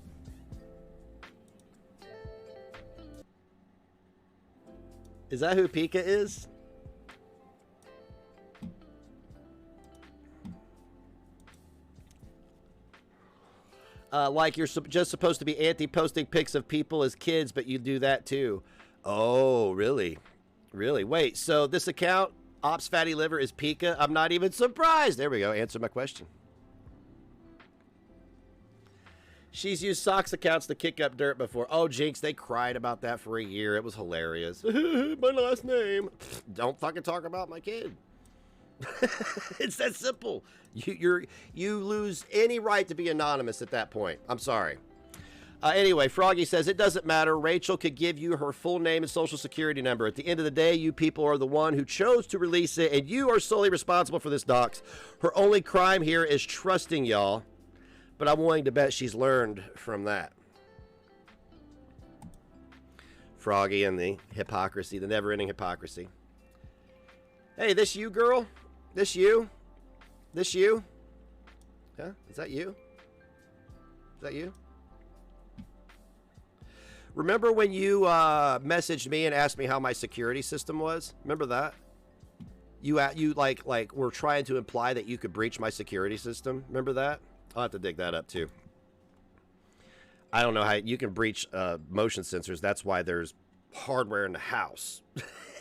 Is that who Pika is? Like you're just supposed to be anti-posting pics of people as kids, but you do that too. Oh, really? Really? Wait, so this account, Ops Fatty Liver, is Pika? I'm not even surprised. There we go. Answer my question. She's used socks accounts to kick up dirt before. Oh, Jinx, they cried about that for a year. It was hilarious. My last name. Don't fucking talk about my kid. It's that simple. You lose any right to be anonymous at that point. I'm sorry. Anyway, Froggy says, it doesn't matter. Rachel could give you her full name and social security number. At the end of the day, you people are the one who chose to release it, and you are solely responsible for this dox. Her only crime here is trusting y'all, but I'm willing to bet she's learned from that. Froggy and the hypocrisy, the never-ending hypocrisy. Hey, this you, girl? This you? This you? Huh? Is that you? Is that you? Remember when you messaged me and asked me how my security system was? Remember that? You like were trying to imply that you could breach my security system. Remember that? I'll have to dig that up too. I don't know how you can breach motion sensors. That's why there's hardware in the house.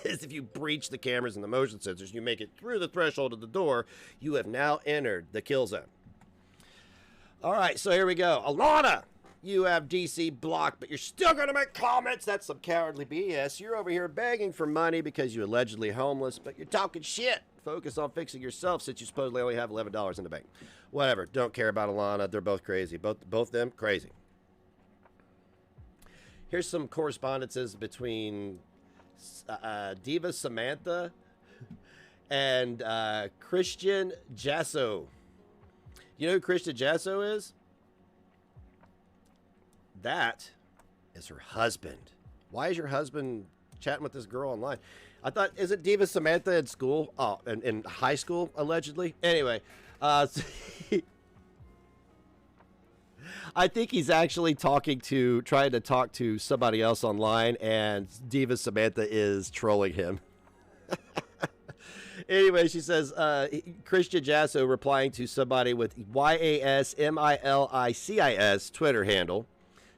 Is if you breach the cameras and the motion sensors, you make it through the threshold of the door, you have now entered the kill zone. All right, so here we go. Alana, you have DC blocked, but you're still going to make comments. That's some cowardly BS. You're over here begging for money because you're allegedly homeless, but you're talking shit. Focus on fixing yourself since you supposedly only have $11 in the bank. Whatever. Don't care about Alana. They're both crazy. Both them crazy. Here's some correspondences between Diva Samantha and Christian Jasso. You know who Christian Jasso is? That is her husband. Why is your husband chatting with this girl online? I thought, is it Diva Samantha in school? Oh, in high school, allegedly? Anyway, I think he's actually trying to talk to somebody else online, and Diva Samantha is trolling him. Anyway, she says, Christian Jasso replying to somebody with YASMILICIS Twitter handle,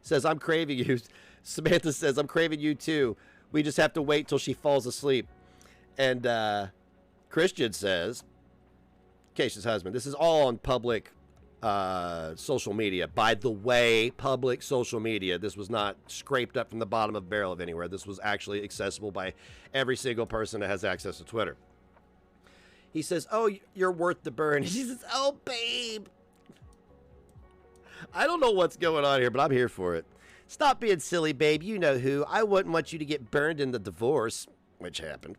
says, I'm craving you. Samantha says, I'm craving you too. We just have to wait till she falls asleep. And Christian says, Kaishah's husband, this is all on public social media. By the way, public social media. This was not scraped up from the bottom of the barrel of anywhere. This was actually accessible by every single person that has access to Twitter. He says, oh, you're worth the burn. She says, oh, babe. I don't know what's going on here, but I'm here for it. Stop being silly, babe. You know who. I wouldn't want you to get burned in the divorce, which happened.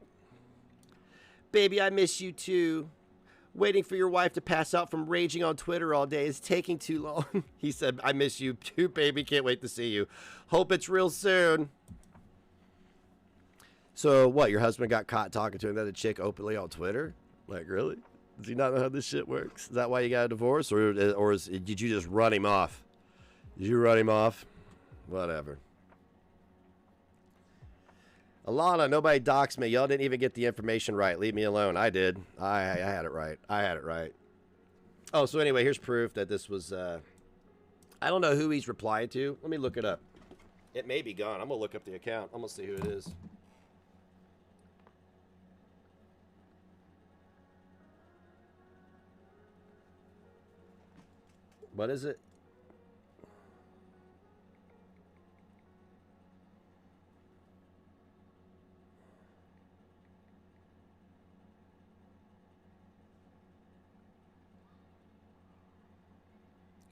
Baby, I miss you too. Waiting for your wife to pass out from raging on Twitter all day is taking too long. He said, I miss you too, baby. Can't wait to see you. Hope it's real soon. So what, your husband got caught talking to another chick openly on Twitter? Like, really? Does he not know how this shit works? Is that why you got a divorce? Did you just run him off? Did you run him off? Whatever. Alana, nobody doxed me. Y'all didn't even get the information right. Leave me alone. I did. I had it right. I had it right. Oh, so anyway, here's proof that this was, I don't know who he's replying to. Let me look it up. It may be gone. I'm going to look up the account. I'm going to see who it is. What is it?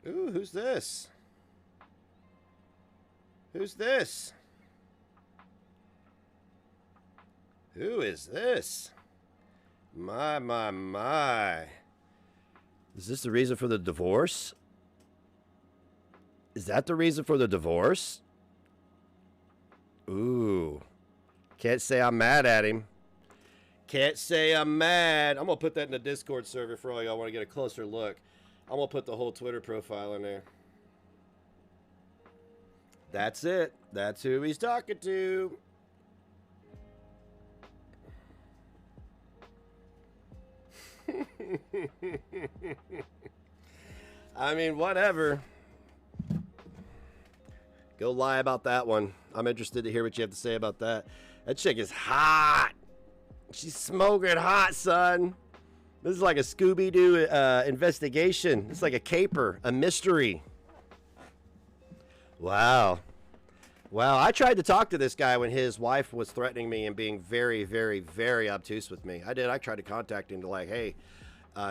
Ooh, who's this? Who's this? Who is this? My. Is this the reason for the divorce? Is that the reason for the divorce? Ooh. Can't say I'm mad at him. Can't say I'm mad. I'm going to put that in the Discord server for all y'all want to get a closer look. I'm going to put the whole Twitter profile in there. That's it. That's who he's talking to. I mean, whatever. Go lie about that one. I'm interested to hear what you have to say about that. That chick is hot. She's smoking hot, son. This is like a Scooby-Doo investigation. It's like a caper, a mystery. Wow. Wow, I tried to talk to this guy when his wife was threatening me and being very, very, very obtuse with me. I did. I tried to contact him to like, hey,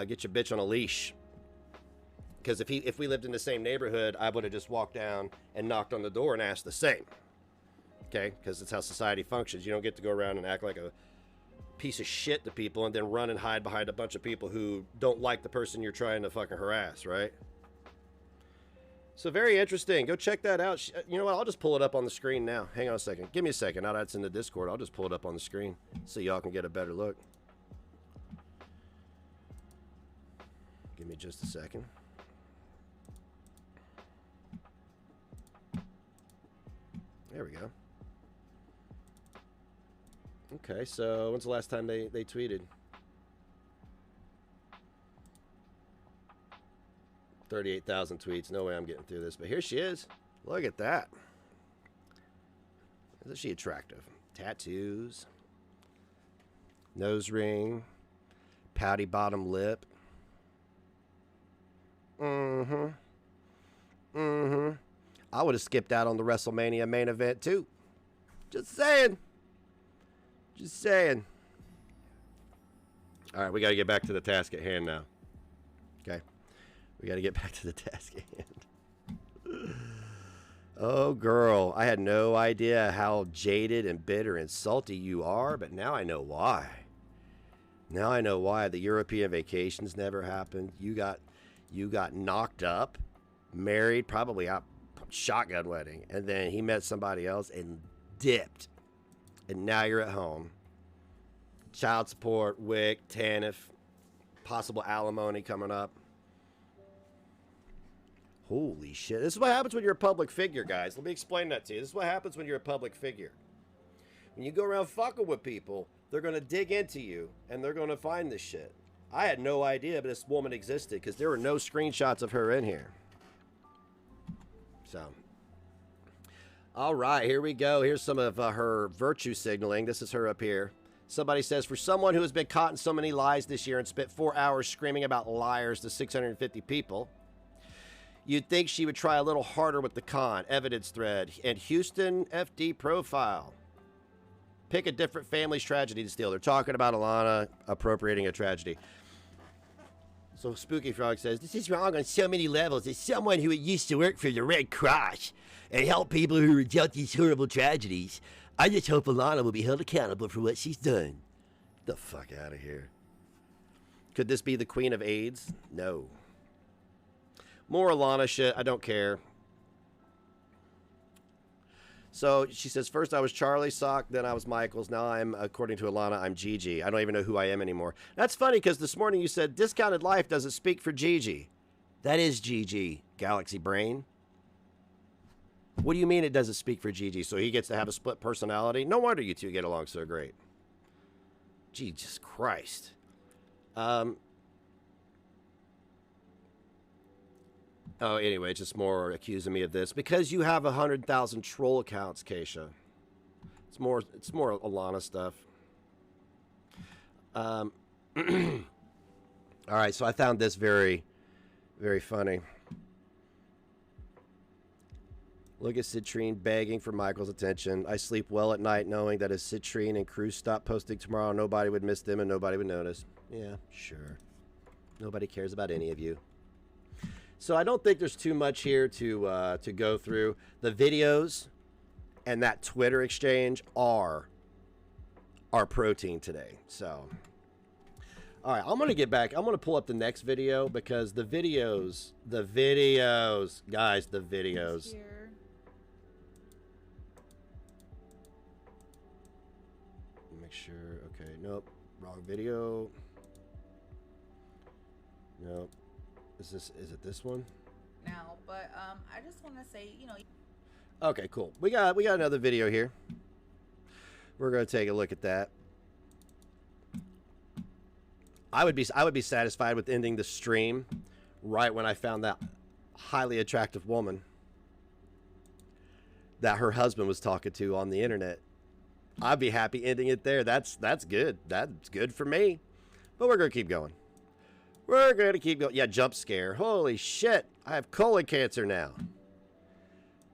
get your bitch on a leash. Because if we lived in the same neighborhood, I would have just walked down and knocked on the door and asked the same. Okay? Because it's how society functions. You don't get to go around and act like a piece of shit to people and then run and hide behind a bunch of people who don't like the person you're trying to fucking harass, right? So very interesting. Go check that out. You know what? I'll just pull it up on the screen now. Hang on a second. Give me a second. Now that's in the Discord, I'll just pull it up on the screen so y'all can get a better look. Give me just a second. There we go. Okay, so when's the last time they tweeted? 38,000 tweets. No way I'm getting through this. But here she is. Look at that. Isn't she attractive? Tattoos. Nose ring. Pouty bottom lip. Mm-hmm. Mm-hmm. I would have skipped out on the WrestleMania main event too. Just saying. Just saying. All right, we got to get back to the task at hand now. Okay. We got to get back to the task at hand. Oh, girl. I had no idea how jaded and bitter and salty you are, but now I know why. Now I know why. The European vacations never happened. You got knocked up, married, probably a shotgun wedding, and then he met somebody else and dipped. And now you're at home. Child support, WIC, TANF, possible alimony coming up. Holy shit. This is what happens when you're a public figure, guys. Let me explain that to you. This is what happens when you're a public figure. When you go around fucking with people, they're going to dig into you, and they're going to find this shit. I had no idea this woman existed because there were no screenshots of her in here. So, all right, here we go. Here's some of her virtue signaling. This is her up here. Somebody says, for someone who has been caught in so many lies this year and spent 4 hours screaming about liars to 650 people, you'd think she would try a little harder with the con, evidence thread, and Houston FD profile. Pick a different family's tragedy to steal. They're talking about Alana appropriating a tragedy. So Spooky Frog says, this is wrong on so many levels. As someone who used to work for the Red Cross and help people who were dealt these horrible tragedies, I just hope Alana will be held accountable for what she's done. Get the fuck out of here. Could this be the Queen of AIDS? No. More Alana shit. I don't care. So she says, first I was Charlie Sock, then I was Michaels. Now I'm, according to Alana, I'm Gigi. I don't even know who I am anymore. That's funny because this morning you said Discounted Life doesn't speak for Gigi. That is Gigi, Galaxy Brain. What do you mean it doesn't speak for Gigi? So he gets to have a split personality? No wonder you two get along so great. Jesus Christ. Oh, anyway, just more accusing me of this. Because you have 100,000 troll accounts, Kaishah. It's more Alana stuff. All right, so I found this very, very funny. Look at Citrine begging for Michael's attention. I sleep well at night knowing that if Citrine and Cruz stop posting tomorrow, nobody would miss them and nobody would notice. Yeah, sure. Nobody cares about any of you. So I don't think there's too much here to go through. The videos and that Twitter exchange are our protein today. So, all right, I'm going to get back. I'm going to pull up the next video because the videos, guys, the videos. Make sure. Okay, nope, wrong video. Nope. Is it this one? Now, but I just want to say, Okay, cool. We got another video here. We're gonna take a look at that. I would be satisfied with ending the stream right when I found that highly attractive woman that her husband was talking to on the internet. I'd be happy ending it there. That's good. That's good for me. But we're gonna keep going. We're going to keep going. Yeah, jump scare. Holy shit. I have colon cancer now.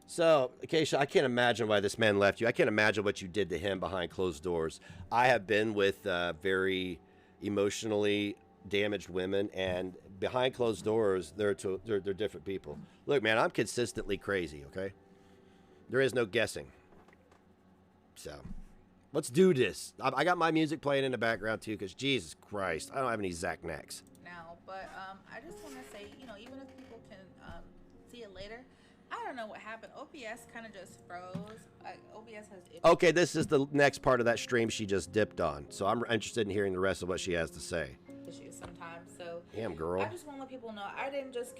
So, Kaishah, I can't imagine why this man left you. I can't imagine what you did to him behind closed doors. I have been with very emotionally damaged women, and behind closed doors, they're different people. Look, man, I'm consistently crazy, okay? There is no guessing. So, let's do this. I got my music playing in the background, too, because Jesus Christ, I don't have any Zach Knacks. now, but I just want to say, even if people can see it later. I don't know what happened. OBS kind of just froze. OBS has issues. Okay, this is the next part of that stream she just dipped on. So I'm interested in hearing the rest of what she has to say. Issues sometimes. So damn, girl. I just want to let people know I didn't just,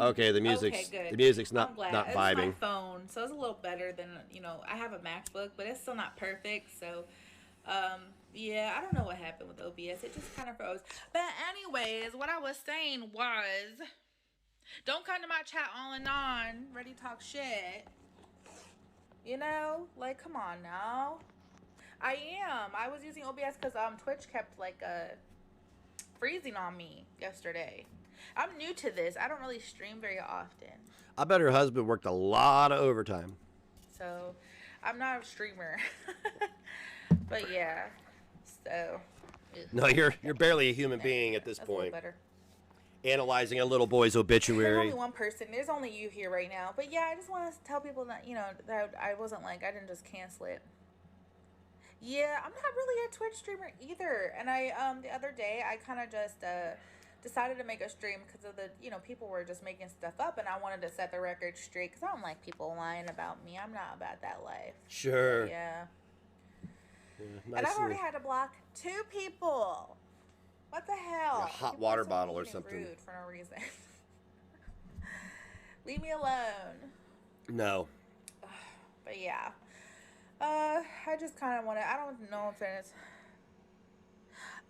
Okay, the music's not it's vibing. my phone, so it's a little better than I have a MacBook, but it's still not perfect. So, yeah, I don't know what happened with OBS. It just kind of froze. But anyways, what I was saying was, don't come to my chat all and on, ready to talk shit. Like, come on now. I am. I was using OBS because Twitch kept freezing on me yesterday. I'm new to this. I don't really stream very often. I bet her husband worked a lot of overtime. So, I'm not a streamer. But yeah. So. No, you're barely a human being at this point. Better. Analyzing a little boy's obituary. There's only one person. There's only you here right now. But yeah, I just want to tell people that, that I wasn't I didn't just cancel it. Yeah, I'm not really a Twitch streamer either. And I, the other day, I kind of just, decided to make a stream because of the, people were just making stuff up, and I wanted to set the record straight because I don't like people lying about me. I'm not about that life. Sure. Yeah. Nice, and I've already had to block 2 people. What the hell? A hot water bottle or something. Rude for no reason. Leave me alone. No. But yeah. I just kind of want to, I don't know if it's,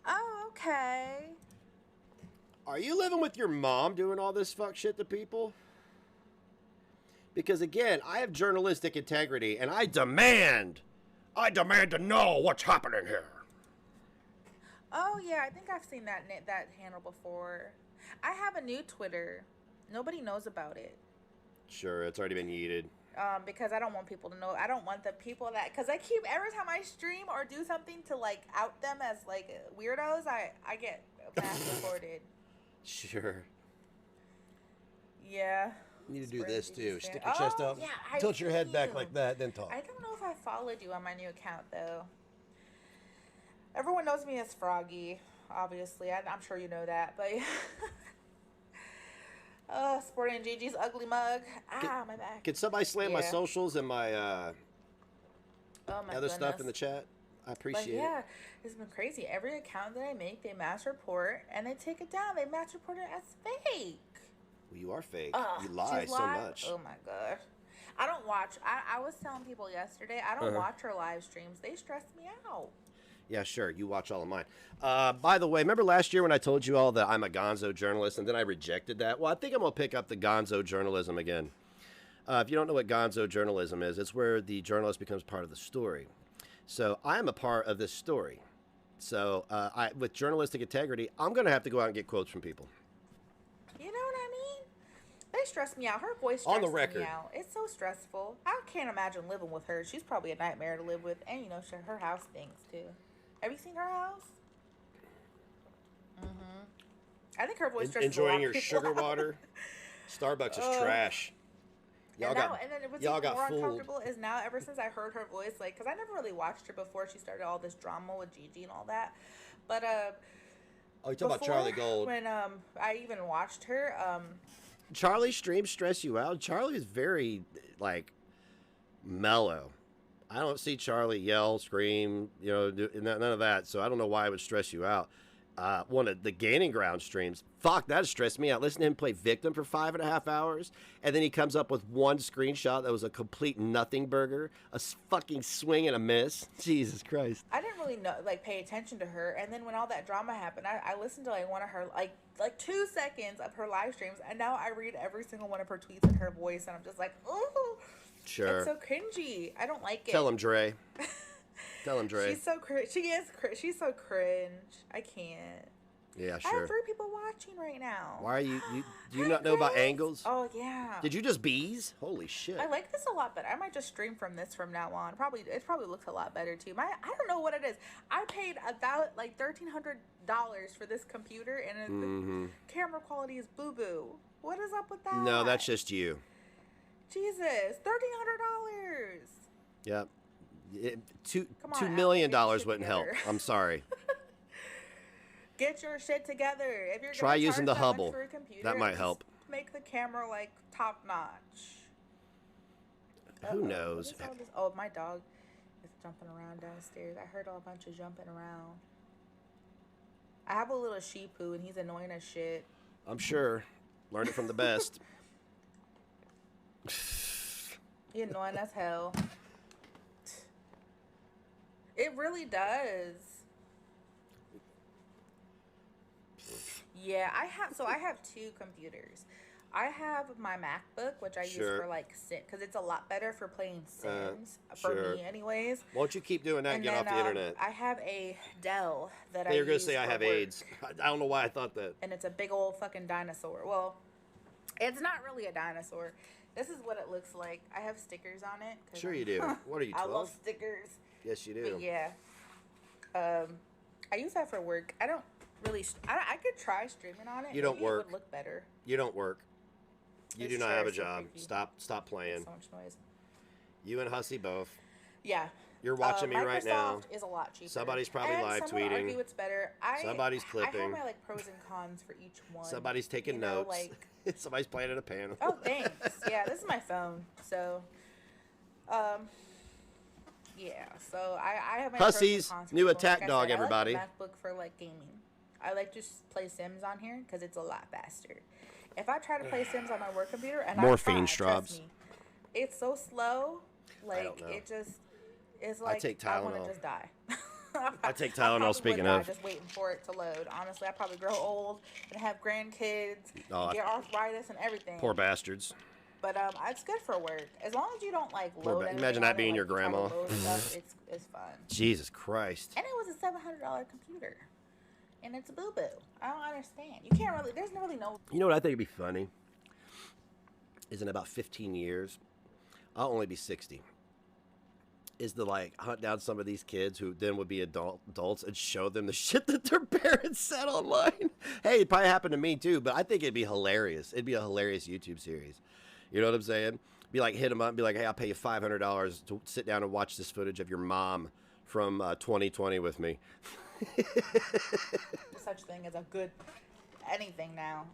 oh, okay. Are you living with your mom doing all this fuck shit to people? Because again, I have journalistic integrity and I demand to know what's happening here. Oh yeah, I think I've seen that handle before. I have a new Twitter. Nobody knows about it. Sure, it's already been yeeted. Because I don't want people to know. I don't want the people that, because I keep, every time I stream or do something to out them as weirdos, I get mass reported. Sure. Yeah. You need to do this too. Stick your chest up. Yeah, tilt your head back like that, then talk. I don't know if I followed you on my new account though. Everyone knows me as Froggy, obviously. I'm sure you know that, but sporting Gigi's ugly mug. My back. Can somebody slam my socials and my other stuff in the chat? I appreciate it. It's been crazy. Every account that I make, they mass report and they take it down. They mass report it as fake. Well, you are fake. You lie so much. Oh my gosh. I don't watch. I was telling people yesterday, I don't watch her live streams. They stress me out. Yeah, sure. You watch all of mine. By the way, remember last year when I told you all that I'm a gonzo journalist and then I rejected that? Well, I think I'm going to pick up the gonzo journalism again. If you don't know what gonzo journalism is, it's where the journalist becomes part of the story. So I am a part of this story. So with journalistic integrity, I'm going to have to go out and get quotes from people. You know what I mean? They stress me out. Her voice stresses me out. It's so stressful. I can't imagine living with her. She's probably a nightmare to live with. And, her house stinks, too. Have you seen her house? I think her voice stresses enjoying a lot your of people sugar out. water? Starbucks is trash. And then what's even more uncomfortable is now, ever since I heard her voice, because I never really watched her before she started all this drama with Gigi and all that. But, you talking about Charlie Gold. When I even watched her, Charlie's streams stress you out? Charlie is very, mellow. I don't see Charlie yell, scream, none of that. So I don't know why it would stress you out. One of the Gaining Ground streams, fuck, that stressed me out. Listen to him play Victim for 5.5 hours, and then he comes up with one screenshot that was a complete nothing burger, a fucking swing and a miss. Jesus Christ. I didn't really know, pay attention to her, and then when all that drama happened, I listened to one of her 2 seconds of her live streams, and now I read every single one of her tweets in her voice, and I'm just like, ooh, sure, it's so cringy. I don't like it. Tell him, Dre. Tell him, Dre. She's so she's so cringe. I can't. Yeah, sure. I have 3 people watching right now. Why are you do you not know about angles? Oh, yeah. Did you just bees? Holy shit. I like this a lot better. I might just stream from this from now on. It probably looks a lot better, too. I don't know what it is. I paid about $1,300 for this computer, and the camera quality is boo-boo. What is up with that? No, that's just you. Jesus. $1,300. Yep. $2 million wouldn't help. I'm sorry. Get your shit together. If you're try using the Hubble. That might help. Make the camera like top notch. Who knows? What is all this? Oh, my dog is jumping around downstairs. I heard a bunch of jumping around. I have a little sheepoo, and he's annoying as shit. I'm sure. Learned it from the best. He's annoying as hell. It really does. Yeah, I have two computers. I have my MacBook, which I use for like because it's a lot better for playing Sims for me, anyways. Why don't you keep doing that and get off the internet? I have a Dell that You're gonna say I have AIDS. I don't know why I thought that. And it's a big old fucking dinosaur. Well, it's not really a dinosaur. This is what it looks like. I have stickers on it. Sure you do. What are you, 12? I love stickers. Yes, you do. But yeah. I use that for work. I don't really. I could try streaming on it. You don't work. It would look better. You don't work. You do not have a job. Stop playing. So much noise. You and Hussy both. Yeah. You're watching me right now. Microsoft is a lot cheaper. Somebody's probably live tweeting. tweeting. It's better. Somebody's clipping. I have my like pros and cons for each one. Somebody's taking notes. Like, somebody's playing at a piano. Oh, thanks. Yeah, this is my phone. So, yeah. So I have my Hussies, pros and cons new for attack like dog, I said, everybody. I like the MacBook for like gaming. I like to just play Sims on here because it's a lot faster. If I try to play Sims on my work computer and Morphine I try, trust strobs. me, it's so slow. Like I don't know. it just is like I take I want Tylenol. to just die. I take Tylenol. Speaking of, just waiting for it to load. Honestly, I probably grow old and have grandkids, Oh, get arthritis and everything. poor bastards. But it's good for work as long as you don't like load. Imagine that being your grandma. It's fun. Jesus Christ. And it was a $700 computer, and it's a boo boo. I don't understand. You can't really. There's really no. You know what I think would be funny? Is in about 15 years, I'll only be 60. Is to like hunt down some of these kids who then would be adults and show them the shit that their parents said online. Hey, it probably happened to me too, but I think it'd be hilarious. It'd be a hilarious YouTube series. You know what I'm saying? Be like, hit them up and be like, hey, I'll pay you $500 to sit down and watch this footage of your mom from 2020 with me. Such thing as a good anything now.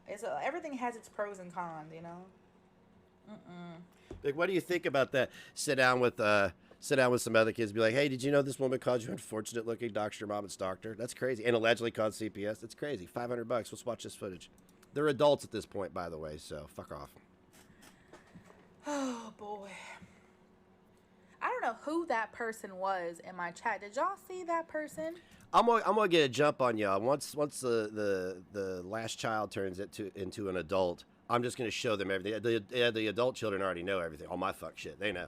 Everything has its pros and cons, you know. Like, what do you think about that? Sit down with some other kids. Be like, hey, did you know this woman called you unfortunate looking? Doxed your mom and stalked her. That's crazy. And allegedly called CPS. That's crazy. $500. Let's watch this footage. They're adults at this point, by the way. So fuck off. Oh boy. I don't know who that person was in my chat. Did y'all see that person? I'm gonna get a jump on y'all. Once the last child turns into an adult, I'm just gonna show them everything. The adult children already know everything. All my fuck shit. They know.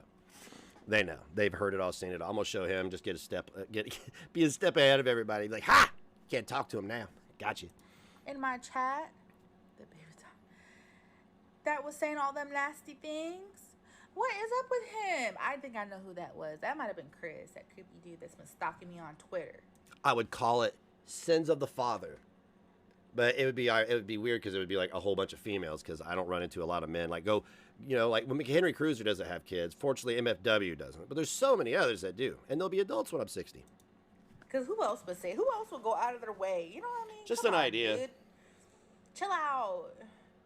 They've heard it all, seen it all. I'm gonna show him. Just be a step ahead of everybody. Like, ha! Can't talk to him now. Got you. In my chat, the baby that was saying all them nasty things. What is up with him? I think I know who that was. That might have been Chris, that creepy dude that's been stalking me on Twitter. I would call it sins of the father, but it would be weird because it would be like a whole bunch of females because I don't run into a lot of men. Like like when Henry Cruiser doesn't have kids. Fortunately, MFW doesn't, but there's so many others that do, and they'll be adults when I'm 60. Because who else would go out of their way? You know what I mean? Just an idea. Dude. Chill out.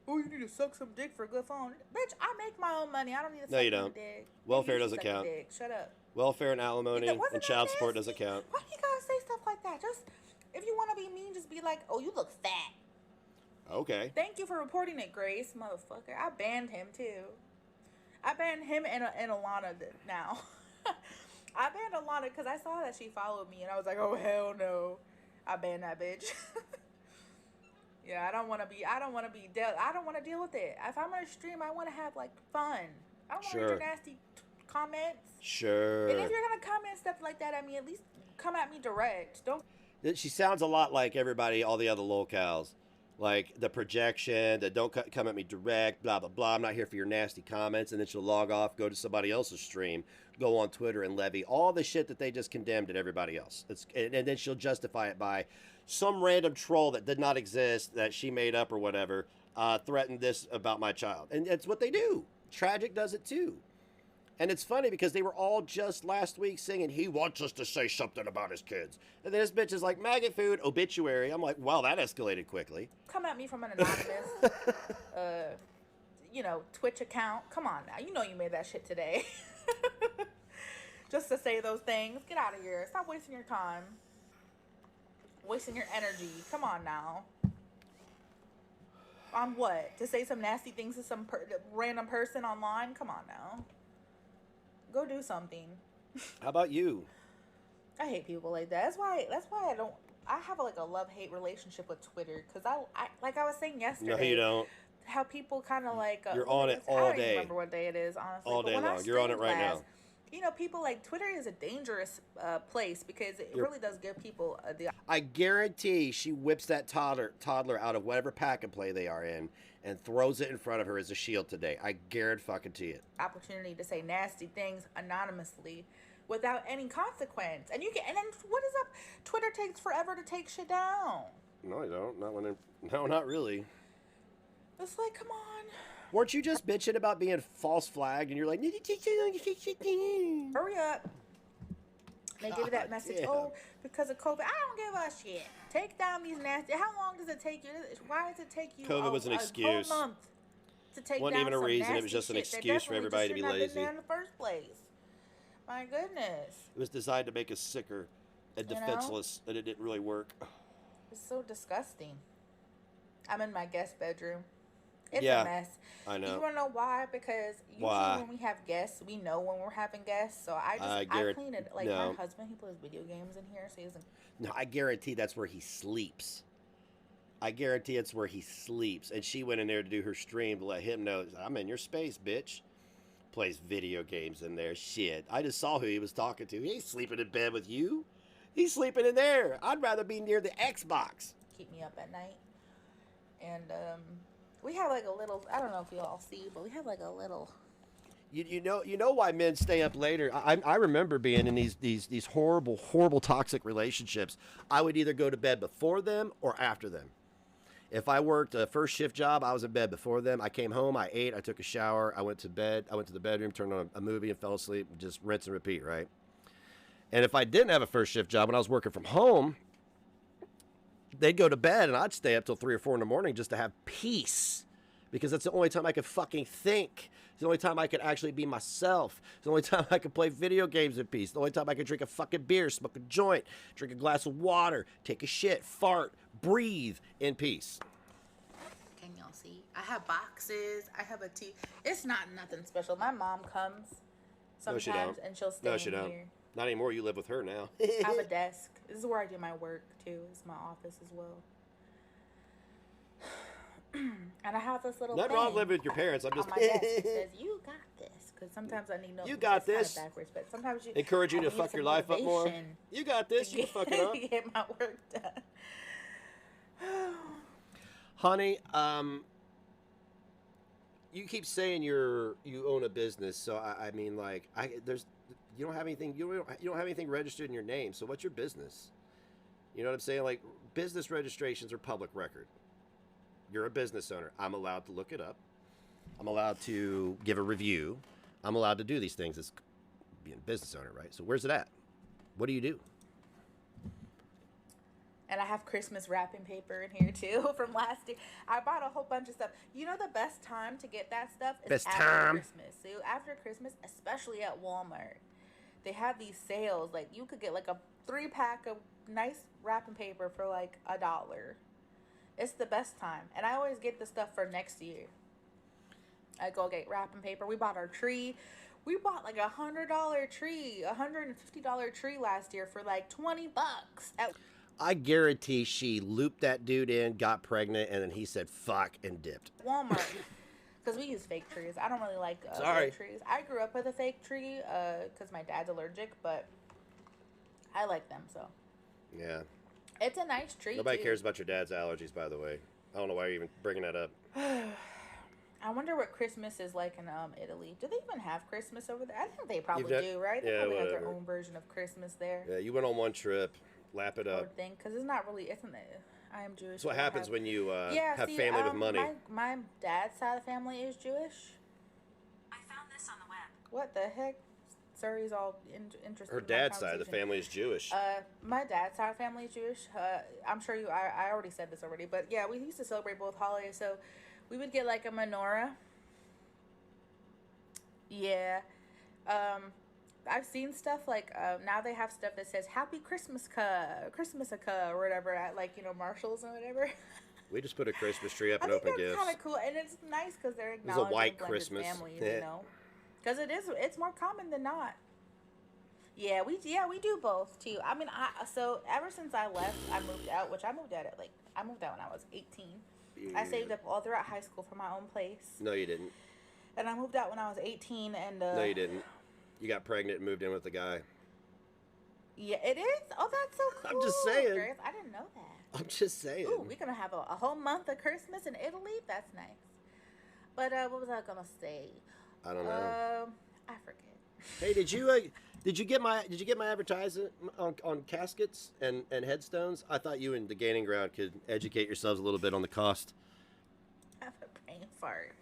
Oh, you need to suck some dick for a good phone. Bitch, I make my own money. I don't need to suck you don't. dick. Welfare You doesn't suck count. Dick. Shut up. Welfare and alimony Wasn't and that child support nasty? doesn't count. Why do you gotta say stuff like that? Just, if you want to be mean, just be like, oh, you look fat. Okay. Thank you for reporting it, Grace, motherfucker. I banned him, too. I banned him and Alana now. I banned Alana because I saw that she followed me, and I was like, oh, hell no. I banned that bitch. Yeah, I don't want to deal with it. If I'm gonna stream, I want to have like fun. I don't want to read your nasty comments. Sure. And if you're gonna comment stuff like that at me, at least come at me direct. Don't. She sounds a lot like everybody, all the other locals. Like the projection, that don't come at me direct, blah, blah, blah. I'm not here for your nasty comments. And then she'll log off, go to somebody else's stream, go on Twitter and levy all the shit that they just condemned at everybody else. And then she'll justify it by some random troll that did not exist, that she made up or whatever, threatened this about my child. And it's what they do. Tragic does it too. And it's funny because they were all just last week singing, he wants us to say something about his kids. And then this bitch is like, maggot food, obituary. I'm like, wow, that escalated quickly. Come at me from an anonymous. Twitch account. Come on now. You know you made that shit today. Just to say those things. Get out of here. Stop wasting your time. Wasting your energy. Come on now. On what? To say some nasty things to some random person online? Come on now. Go do something. How about you? I hate people like that. That's why I have like a love-hate relationship with Twitter, because I like I was saying yesterday. No, you don't. How people kind of like you're on it all I don't day. Even remember what day it is, honestly. All day long. You're on it right now. People like Twitter is a dangerous place because it really does give people the. I guarantee she whips that toddler out of whatever pack and play they are in and throws it in front of her as a shield today. I guarantee it. Opportunity to say nasty things anonymously without any consequence, and then what is up? Twitter takes forever to take shit down. No, you don't. No, not really. It's like, come on. Weren't you just bitching about being false flagged, and you're like, hurry up. They give you that message, because of COVID. I don't give a shit. Take down these nasty. How long does it take you? Why does it take you COVID was an excuse. A whole month to take wasn't down even a some reason. nasty It was just an shit excuse for everybody to be lazy. Been there in the first place. My goodness. It was designed to make us sicker and defenseless, and it didn't really work. It's so disgusting. I'm in my guest bedroom. It's a mess. I know. You want to know why? Because usually when we have guests, we know when we're having guests. So I clean it. Like my husband, he plays video games in here, so he doesn't. No, I guarantee that's where he sleeps. I guarantee it's where he sleeps. And she went in there to do her stream to let him know, I'm in your space, bitch. Plays video games in there. Shit. I just saw who he was talking to. He ain't sleeping in bed with you. He's sleeping in there. I'd rather be near the Xbox. Keep me up at night. And we have like a little, I don't know if you all see, but we have like a little. You know why men stay up later. I remember being in these horrible toxic relationships. I would either go to bed before them or after them. If I worked a first shift job, I was in bed before them. I came home, I ate, I took a shower, I went to bed, I went to the bedroom, turned on a movie and fell asleep, just rinse and repeat, right? And if I didn't have a first shift job when I was working from home, they'd go to bed and I'd stay up till 3 or 4 in the morning just to have peace, because that's the only time I could fucking think. It's the only time I could actually be myself. It's the only time I could play video games in peace. The only time I could drink a fucking beer, smoke a joint, drink a glass of water, take a shit, fart, breathe in peace. Can y'all see? I have boxes. I have a tea. It's not nothing special. My mom comes sometimes and she'll stay in here. Not anymore. You live with her now. I have a desk. This is where I do my work too. It's my office as well. And I have this little Not thing wrong living with your parents. I'm just. On my desk, it says, "You got this," because sometimes I need no. You got this. Kind of backwards, but sometimes you encourage you to fuck your life up more. You got this. You fuck it up. Get my work done. Honey, you keep saying you own a business, so I mean, like, you don't have anything. You don't have anything registered in your name. So what's your business? You know what I'm saying? Like, business registrations are public record. You're a business owner. I'm allowed to look it up. I'm allowed to give a review. I'm allowed to do these things as being a business owner, right? So where's it at? What do you do? And I have Christmas wrapping paper in here too from last year. I bought a whole bunch of stuff. You know the best time to get that stuff is after Christmas. So after Christmas, especially at Walmart, they have these sales. Like you could get like a 3-pack of nice wrapping paper for like $1. It's the best time. And I always get the stuff for next year. I go get wrapping paper. We bought our tree. We bought like $100 tree, $150 tree last year for like $20. I guarantee she looped that dude in, got pregnant, and then he said fuck and dipped. Walmart. Because we use fake trees. I don't really like real trees. I grew up with a fake tree because my dad's allergic, but I like them, so. Yeah. It's a nice tree, Nobody cares about your dad's allergies, by the way. I don't know why you're even bringing that up. I wonder what Christmas is like in Italy. Do they even have Christmas over there? I think they probably do, right? They probably have their own version of Christmas there. Yeah, you went on one trip. Lap it up. I would think, because it's not really, isn't it? I am Jewish. That's what happens when you have family with money. My dad's side of the family is Jewish. I found this on the web. What the heck? Suri's all interested. Her dad's side of the family is Jewish. My dad's side of the family is Jewish. I'm sure I already said this already, but yeah, we used to celebrate both holidays. So we would get like a menorah Yeah. I've seen stuff like now they have stuff that says Happy Christmas or whatever at like Marshalls and whatever. We just put a Christmas tree up I and think open that's gifts. kind of cool, and it's nice because they're It's a acknowledging white blended Christmas. families, Yeah. because it's more common than not. Yeah, we do both too. I mean, so ever since I left, I moved out, which I moved out when I was 18. I saved up all throughout high school for my own place, No, you didn't. and I moved out when I was 18. And No, you didn't. You got pregnant and moved in with the guy. yeah, it is. Oh, that's so cool. I'm just saying. Grace. I didn't know that. I'm just saying. Ooh, we're gonna have a whole month of Christmas in Italy. That's nice. But what was I gonna say? I don't know. I forget. Hey, did you get my advertisement on caskets and headstones? I thought you and the Gaining Ground could educate yourselves a little bit on the cost. I have a brain fart.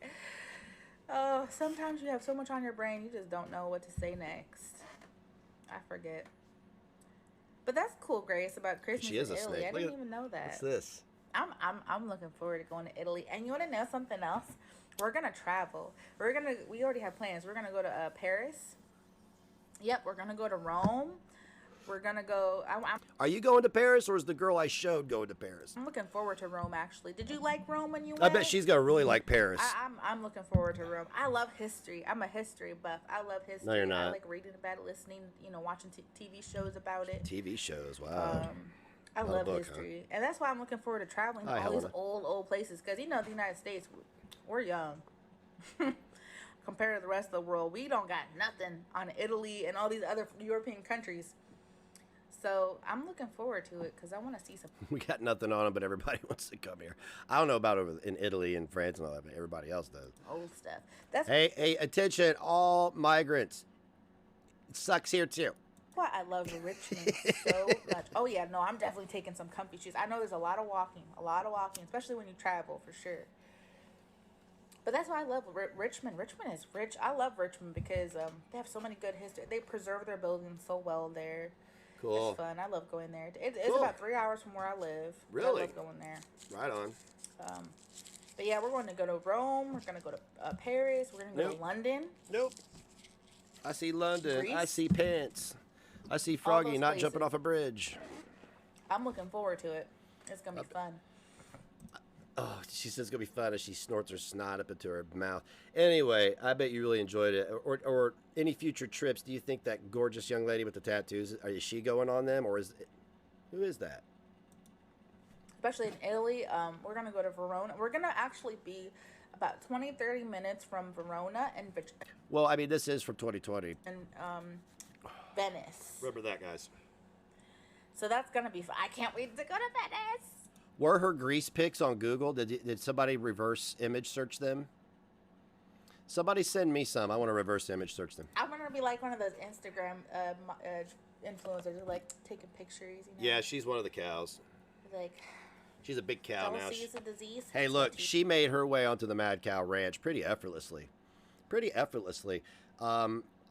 Oh, sometimes you have so much on your brain you just don't know what to say next. I forget. But that's cool, Grace, about Christmas She is in a Italy. snake. I Look didn't at- even know that. What's this? I'm looking forward to going to Italy. And you want to know something else? We're gonna travel. We already have plans. We're gonna go to Paris. Yep, we're gonna go to Rome. We're gonna go. Are you going to Paris, or is the girl I showed going to Paris? I'm looking forward to Rome. Actually, did you like Rome when you went? I bet she's gonna really like Paris. I'm looking forward to Rome. I love history. I'm a history buff. I love history. No, you're not. I like reading about it, listening, watching TV shows about it. TV shows, wow. I Not a love book, history, and that's why I'm looking forward to traveling to I all these wanna- old places. Because the United States, we're young compared to the rest of the world. We don't got nothing on Italy and all these other European countries. So I'm looking forward to it because I want to see some We got nothing on them, but everybody wants to come here. I don't know about over in Italy and France and all that, but everybody else does. old stuff. That's Hey, attention, all migrants. It sucks here too. why I love Richmond so much. Oh yeah, no, I'm definitely taking some comfy shoes. I know there's a lot of walking, especially when you travel for sure. But that's why I love Richmond. Richmond is rich. I love Richmond because they have so many good history. They preserve their buildings so well there. Cool. It's fun. I love going there. It's Cool. about 3 hours from where I live. but Really? I love going there. Right on. But yeah, we're going to go to Rome. We're going to go to Paris. We're going to go Nope. to London. Nope. I see London. I Greece? see pants. I see Froggy those not jumping places. off a bridge. I'm looking forward to it. It's going to be fun. Oh, she says it's going to be fun as she snorts her snot up into her mouth. Anyway, I bet you really enjoyed it. Or any future trips, do you think that gorgeous young lady with the tattoos, is she going on them? Or who is that? Especially in Italy, we're going to go to Verona. We're going to actually be about 20-30 minutes from Verona and Well, I mean, this is from 2020. Venice. Remember that, guys. So that's going to be fun. I can't wait to go to Venice. Were her grease pics on Google? Did somebody reverse image search them? Somebody send me some. I want to reverse image search them. I'm going to be like one of those Instagram influencers who like taking pictures, Yeah, she's one of the cows. Like, She's a big cow don't now. seize the disease. Hey, look, she made her way onto the Mad Cow Ranch pretty effortlessly.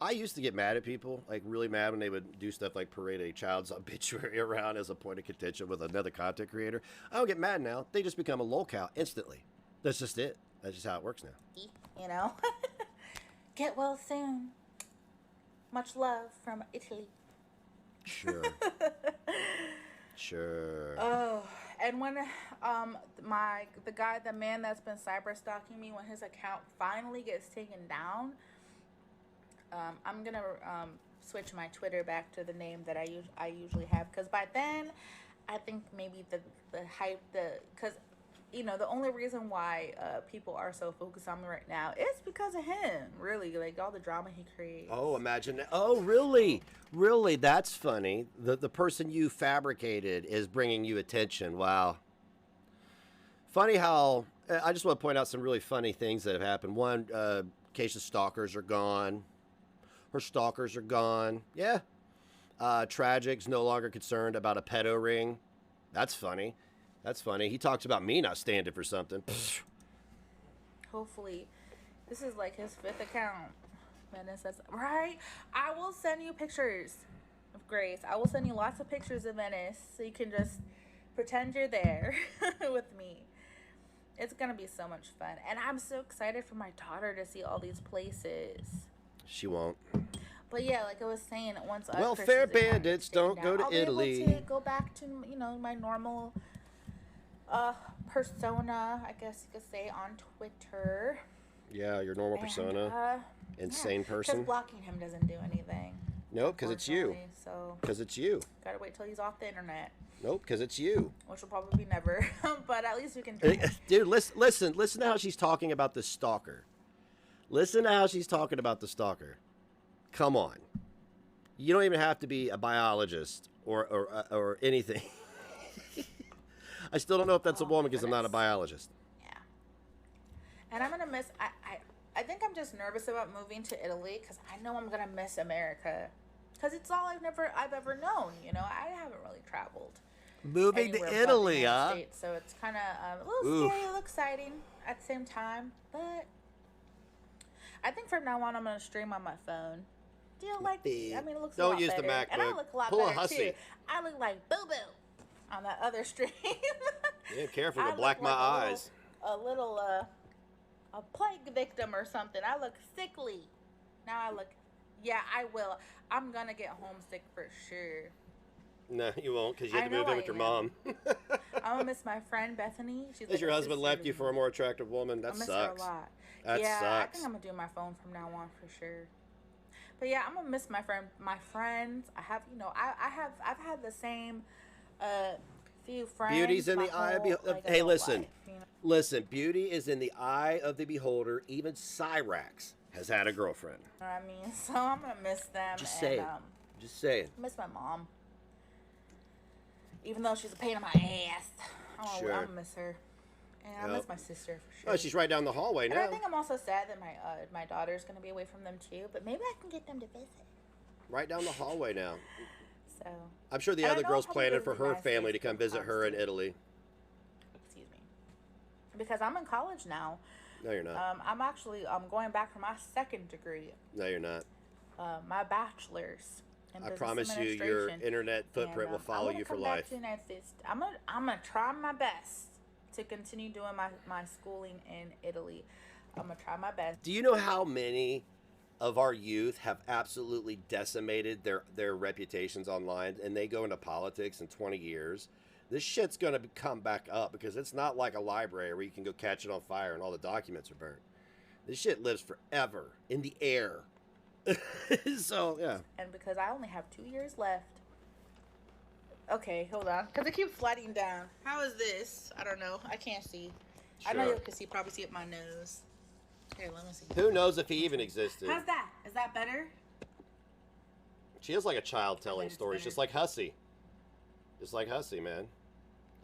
I used to get mad at people, like really mad when they would do stuff like parade a child's obituary around as a point of contention with another content creator. I don't get mad now. They just become a lol cow instantly. That's just it. That's just how it works now. Get well soon. Much love from Italy. Sure. Sure. Oh, and when the man that's been cyber stalking me, when his account finally gets taken down, I'm gonna switch my Twitter back to the name that I usually have, because by then, I think maybe the hype, because the only reason why people are so focused on me right now is because of him. Really, like all the drama he creates. Oh, imagine that. Oh, really? Really? That's funny. The person you fabricated is bringing you attention. Wow. Funny how, I just want to point out some really funny things that have happened. One, Kaishah's stalkers are gone. Her stalkers are gone. Yeah. Tragic's no longer concerned about a pedo ring. That's funny. He talks about me not standing for something. Hopefully, this is like his 5th account. Venice, right? I will send you pictures of Grace. I will send you lots of pictures of Venice so you can just pretend you're there with me. It's gonna be so much fun, and I'm so excited for my daughter to see all these places. She won't. But yeah, like I was saying, once welfare bandits don't go to Italy. I'll be able to go back to my normal persona, I guess you could say, on Twitter. Yeah, your normal persona. Insane person. Because blocking him doesn't do anything. Nope, because it's you. So. Because it's you. Gotta wait till he's off the internet. Nope, because it's you. Which will probably be never, but at least we can. Dude, listen to how she's talking about the stalker. Listen to how she's talking about the stalker. Come on. You don't even have to be a biologist or anything. I still don't know if that's a woman because I'm not a biologist. Yeah. And I'm gonna miss. I think I'm just nervous about moving to Italy because I know I'm gonna miss America, because it's all I've ever known. I haven't really traveled. Moving to Italy, huh? States, so it's kind of a little scary, a little exciting at the same time. But I think from now on, I'm gonna stream on my phone. Do you like? I mean, it looks a lot better. Don't use the MacBook. And I look a lot better too. I look like Boo Boo on that other stream. Yeah, careful, you'll black my eyes. A little a plague victim or something. I look sickly. Now I look. Yeah, I will. I'm gonna get homesick for sure. No, you won't, because you have to move in with your mom. I'm gonna miss my friend Bethany. Because your husband left you for a more attractive woman. That sucks. I miss her a lot. That sucks. I think I'm gonna do my phone from now on for sure. But yeah, I'm gonna miss my friends. I have, I've had the same few friends. Beauty's in the eye of the hey, listen. Listen, beauty is in the eye of the beholder. Even Cyrax has had a girlfriend. You know what I mean? So I'm gonna miss them. Just saying. Just saying. Miss my mom. Even though she's a pain in my ass. I'm gonna miss her. And I miss my sister for sure. Oh, she's right down the hallway now. And I think I'm also sad that my daughter's gonna be away from them too. But maybe I can get them to visit. Right down the hallway now. So. I'm sure the other girl's planning for her family to come visit her in Italy. Excuse me. Because I'm in college now. No, you're not. I'm going back for my second degree. No, you're not. My bachelor's. I promise you, your internet footprint will follow you for life. I'm gonna try my best to continue doing my schooling in Italy. I'm gonna try my best. Do you know how many of our youth have absolutely decimated their reputations online, and they go into politics in 20 years? This shit's gonna come back up because it's not like a library where you can go catch it on fire and all the documents are burnt. This shit lives forever in the air. So, yeah. And because I only have 2 years left. Okay, hold on. Because it keeps sliding down. How is this? I don't know. I can't see. Sure. I know you can probably see it my nose. Here, let me see. Who knows if he even existed? How's that? Is that better? She is like a child telling stories, just like Hussey. Just like Hussey, man.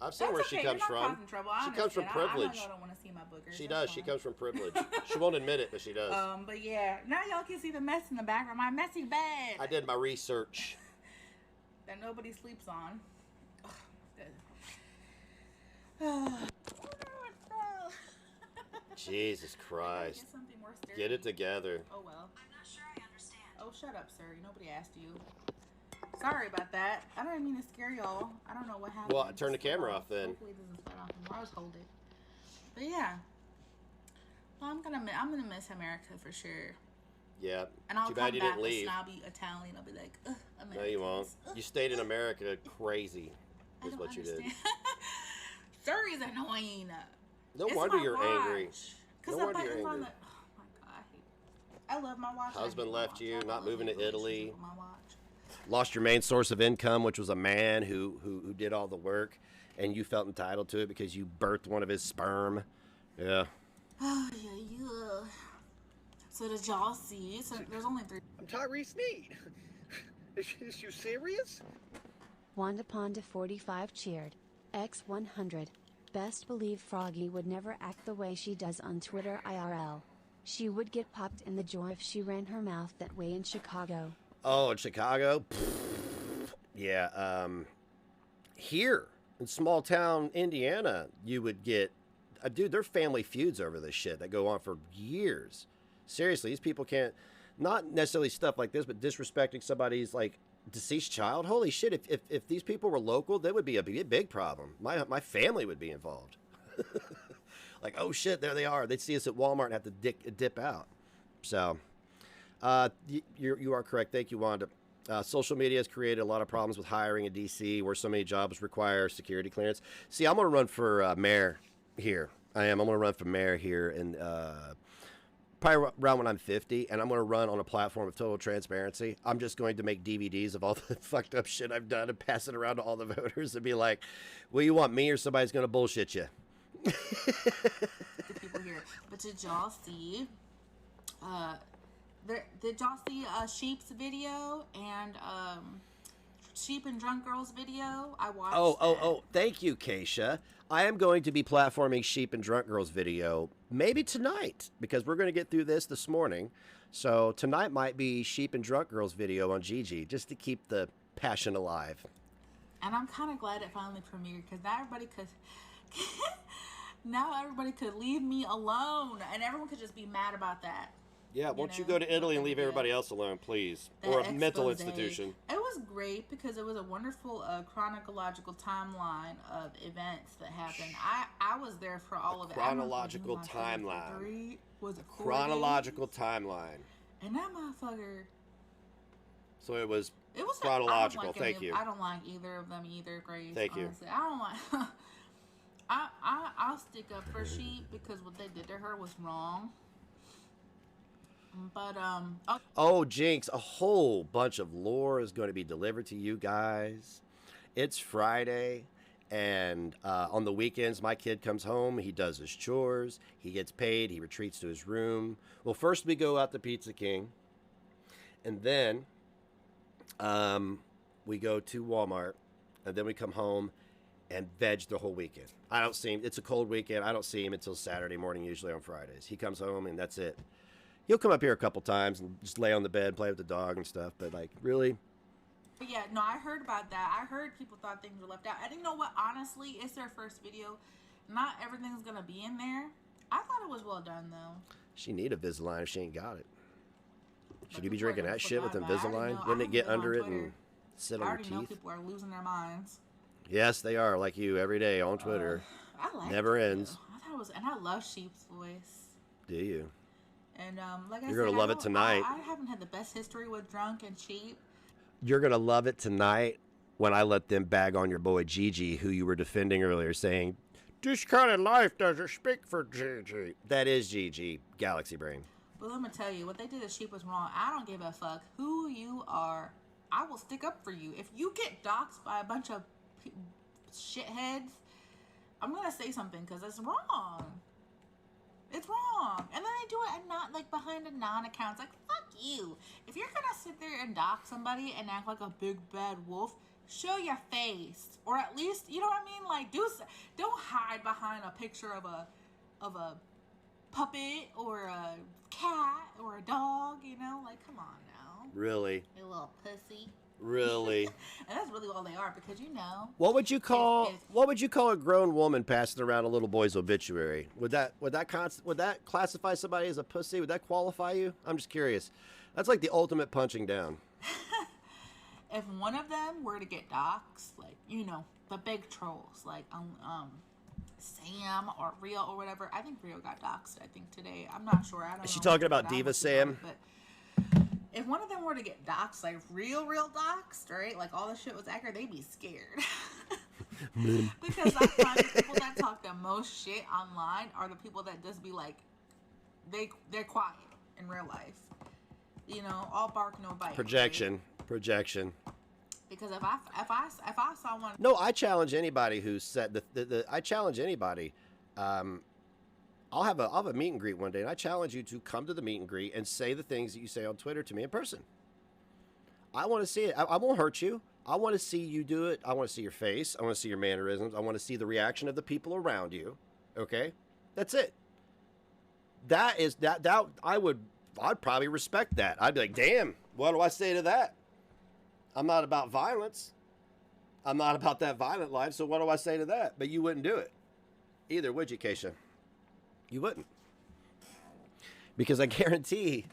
I've seen where she comes from. She comes from privilege. I don't want to see my boogers. She does. She comes from privilege. She won't admit it, but she does. But yeah, now y'all can see the mess in the background. My messy bed. I did my research. That nobody sleeps on. Jesus Christ. Get it together. Oh well. I'm not sure I understand. Oh, shut up, sir. Nobody asked you. Sorry about that. I don't mean to scare y'all. I don't know what happened. Well, turn the camera off then. Hopefully it doesn't slide off anymore. I was holding it. But yeah. Well, I'm gonna miss America for sure. Yeah. And I'll Too come bad you back didn't leave. And I'll be Italian. I'll be like, Americans. No, you won't. You stayed in America crazy. Is what you did. Suri's annoying. No wonder you're angry. No wonder you're angry. Oh my god, I love my watch. Husband left you, not moving to Italy. Lost your main source of income, which was a man who did all the work, and you felt entitled to it because you birthed one of his sperm. Yeah. Oh yeah. So did y'all see? So there's only 3. I'm Tyrese Sneed. Is you serious? Wanda Ponda 45 cheered. X100. Best believe Froggy would never act the way she does on Twitter IRL. She would get popped in the jaw if she ran her mouth that way in Chicago. Oh, in Chicago? Yeah, here in small town Indiana, you would get... dude, there are family feuds over this shit that go on for years. Seriously, these people can't... Not necessarily stuff like this, but disrespecting somebody's, like, deceased child. Holy shit, if these people were local, that would be a big problem. My family would be involved. Like, oh shit, there they are. They'd see us at Walmart and have to dip out. So, You are correct. Thank you, Wanda. Social media has created a lot of problems with hiring in D.C. where so many jobs require security clearance. See, I'm going to run for mayor here. I am. I'm going to run for mayor here in probably around when I'm 50, and I'm going to run on a platform of total transparency. I'm just going to make DVDs of all the fucked up shit I've done and pass it around to all the voters and be like, well, you want me or somebody's going to bullshit you? The people here. But did y'all see... did y'all see Sheep's video and Sheep and Drunk Girls video? I watched Oh, thank you, Kaishah. I am going to be platforming Sheep and Drunk Girls video maybe tonight because we're going to get through this morning. So tonight might be Sheep and Drunk Girls video on Gigi just to keep the passion alive. And I'm kind of glad it finally premiered because now everybody could leave me alone and everyone could just be mad about that. Yeah, won't you go to Italy and leave everybody else alone, please? Or a mental institution. It was great because it was a wonderful chronological timeline of events that happened. I was there for all of it. Chronological timeline. Was it 4 chronological days? timeline. And that motherfucker. So it was chronological. Thank you. I don't like either of them either, Grace. Thank you. Honestly. I don't like. I'll stick up for Sheep because what they did to her was wrong. But oh, Jinx, a whole bunch of lore is going to be delivered to you guys. It's Friday, and on the weekends, my kid comes home. He does his chores. He gets paid. He retreats to his room. Well, first we go out to Pizza King, and then we go to Walmart, and then we come home and veg the whole weekend. I don't see him. It's a cold weekend. I don't see him until Saturday morning, usually on Fridays. He comes home, and that's it. He'll come up here a couple times and just lay on the bed, play with the dog and stuff. But, like, really? Yeah, no, I heard about that. I heard people thought things were left out. And you know what? Honestly, it's their first video. Not everything's going to be in there. I thought it was well done, though. She need Invisalign if she ain't got it. Should you be drinking that shit with Invisalign? Wouldn't it get under it and sit on your teeth? I already know people are losing their minds. Yes, they are, like you, every day on Twitter. I like Never ends. I thought it was, and I love Sheep's voice. Do you? And like I said, you're gonna love it tonight. I haven't had the best history with Drunk and Sheep. You're gonna love it tonight when I let them bag on your boy Gigi, who you were defending earlier, saying, "This kind of life doesn't speak for Gigi." That is Gigi, Galaxy Brain. But let me tell you, what they did to Sheep was wrong. I don't give a fuck who you are. I will stick up for you. If you get doxxed by a bunch of shitheads, I'm gonna say something because it's wrong. It's wrong. And then they do it and not like behind a non-account. It's like, fuck you. If you're gonna sit there and dox somebody and act like a big bad wolf, show your face. Or at least, you know what I mean? Like, don't hide behind a picture of a puppet or a cat or a dog, you know? Like, come on now. Really? You little pussy. Really? And that's really all they are because, you know. What would you call a grown woman passing around a little boy's obituary? Would that classify somebody as a pussy? Would that qualify you? I'm just curious. That's like the ultimate punching down. If one of them were to get doxxed, like, you know, the big trolls, like Sam or Rio or whatever. I think Rio got doxxed, I think, today. I'm not sure. I don't know. Is she talking about Diva Sam? But if one of them were to get doxxed, like real doxxed, right? Like all the shit was accurate, they'd be scared. Because I find the people that talk the most shit online are the people that just be like, they're quiet in real life. You know, all bark, no bite. Projection. Right? Projection. Because if I saw one. No, I challenge anybody who said I challenge anybody. I'll have a meet and greet one day, and I challenge you to come to the meet and greet and say the things that you say on Twitter to me in person. I want to see it. I won't hurt you. I want to see you do it. I want to see your face. I want to see your mannerisms. I want to see the reaction of the people around you. Okay? That's it. I'd probably respect that. I'd be like, damn, what do I say to that? I'm not about violence. I'm not about that violent life, so what do I say to that? But you wouldn't do it either, would you, Kaishah? You wouldn't. Because I guarantee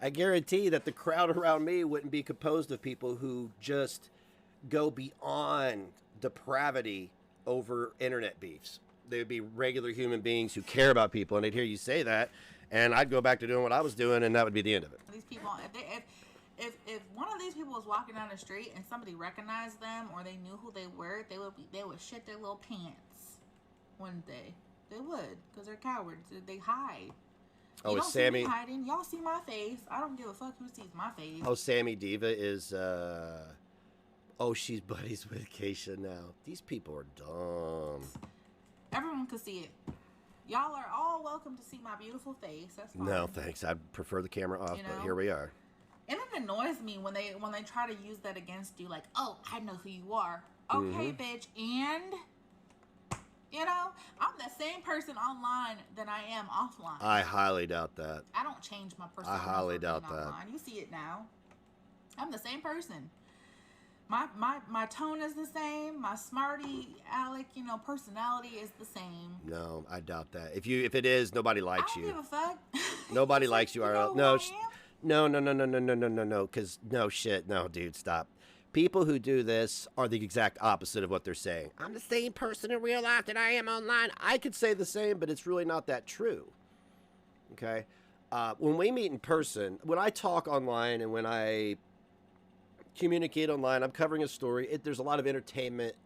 that the crowd around me wouldn't be composed of people who just go beyond depravity over internet beefs. They would be regular human beings who care about people, and they'd hear you say that, and I'd go back to doing what I was doing, and that would be the end of it. These people, if one of these people was walking down the street and somebody recognized them or they knew who they were, they would shit their little pants. Wouldn't they? They would, because they're cowards. They hide. Oh, you is don't Sammy see me hiding? Y'all see my face. I don't give a fuck who sees my face. Oh, Sammy Diva is oh, she's buddies with Kaishah now. These people are dumb. Everyone could see it. Y'all are all welcome to see my beautiful face. That's fine. No, thanks. I prefer the camera off, You but know? here we are. And it annoys me when they try to use that against you, like, oh, I know who you are. Okay, bitch, and you know, I'm the same person online that I am offline. I highly doubt that. I don't change my persona. I highly for being doubt that. online. You see it now. I'm the same person. My tone is the same. My smarty Alec, you know, personality is the same. No, I doubt that. If it is, nobody likes I don't you. give a fuck. Nobody likes you, know RL. who No, I am? no. Because no shit, no, dude, stop. People who do this are the exact opposite of what they're saying. I'm the same person in real life that I am online. I could say the same, but it's really not that true. Okay? When we meet in person, when I talk online and when I communicate online, I'm covering a story. There's a lot of entertainment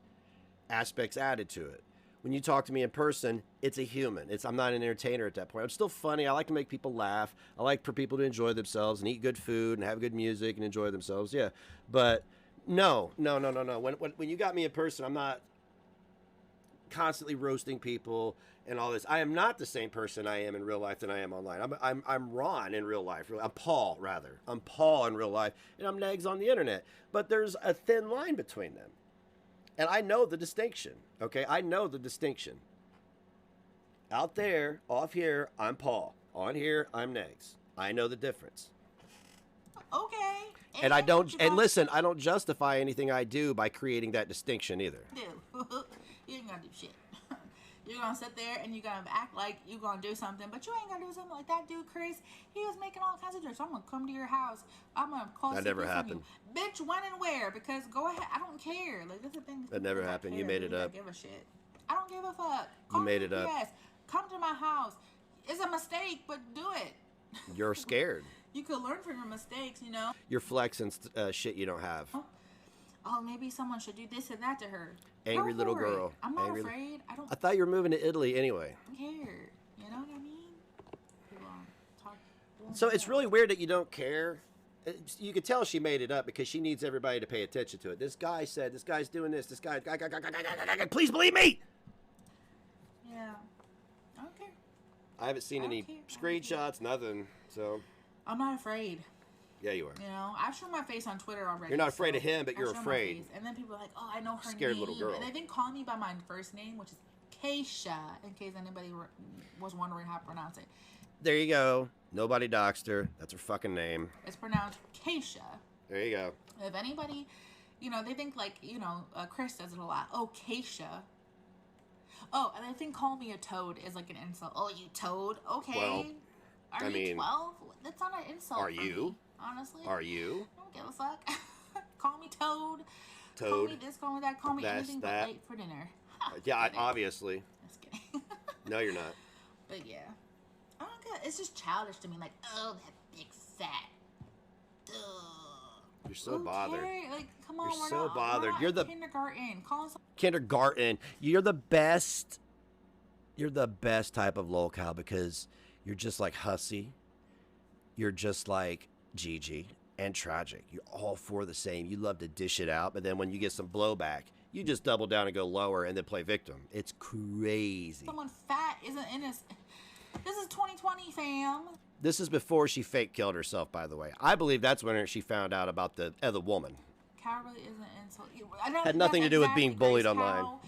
aspects added to it. When you talk to me in person, it's a human. I'm not an entertainer at that point. I'm still funny. I like to make people laugh. I like for people to enjoy themselves and eat good food and have good music and enjoy themselves. Yeah, but no. When you got me in person, I'm not constantly roasting people and all this. I am not the same person I am in real life than I am online. I'm Ron in real life. I'm Paul, rather. I'm Paul in real life, and I'm Negs on the internet. But there's a thin line between them. And I know the distinction, okay? I know the distinction. Out there, off here, I'm Paul. On here, I'm Negs. I know the difference. Okay. And I don't, and listen, I don't justify anything I do by creating that distinction either. You ain't gonna do shit. You're gonna sit there and you're gonna act like you're gonna do something, but you ain't gonna do something like that dude, Chris. He was making all kinds of jokes. I'm gonna come to your house. I'm gonna call That never happened. you. Bitch, when and where? Because go ahead. I don't care. Like, that's the thing. That never happened. You made it up. I don't give a shit. I don't give a fuck. You made it up. Yes. Come to my house. It's a mistake, but do it. You're scared. You could learn from your mistakes, you know. You're flexing shit you don't have. Oh, maybe someone should do this and that to her. Angry Go little for it. girl. I'm not Angry afraid. I don't I thought you were moving to Italy anyway. care. You know what I mean? People talk. So it's really weird that you don't care. You could tell she made it up because she needs everybody to pay attention to it. This guy said, this guy's doing this, this guy, please believe me! Yeah. I don't care. I haven't seen any screenshots, nothing, so. I'm not afraid. Yeah, you are. You know, I've shown my face on Twitter already. You're not afraid of him, but I've you're shown my afraid. face. And then people are like, oh, I know her Scared name. little girl. And they've been calling me by my first name, which is Kaishah, in case anybody was wondering how to pronounce it. There you go. Nobody doxed her. That's her fucking name. It's pronounced Kaishah. There you go. If anybody, you know, they think like, you know, Chris does it a lot. Oh, Kaishah. Oh, and I think call me a toad is like an insult. Oh, you toad? Okay. Well, Are you 12? That's not an insult. Are for you? Me, honestly. Are you? I don't give a fuck. Call me Toad. Toad. Call me this, call me that. Call me That's anything that. but late for dinner. Yeah, Kidding. obviously. Just kidding. No, you're not. But yeah. I don't get it. It's just childish to me. Like, oh, that big fat. Ugh. You're so bothered. Like, come on, You're we're so not, bothered. We're not You're in the- kindergarten. Call us. Kindergarten. You're the best. You're the best type of lolcow because you're just like Hussy. You're just like Gigi and Tragic. You're all four the same. You love to dish it out, but then when you get some blowback, you just double down and go lower and then play victim. It's crazy. Someone fat isn't in this. This is 2020, fam. This is before she fake killed herself, by the way. I believe that's when she found out about the other woman. Cow really isn't insult. I know Had nothing that's to do with being exactly bullied Grace online.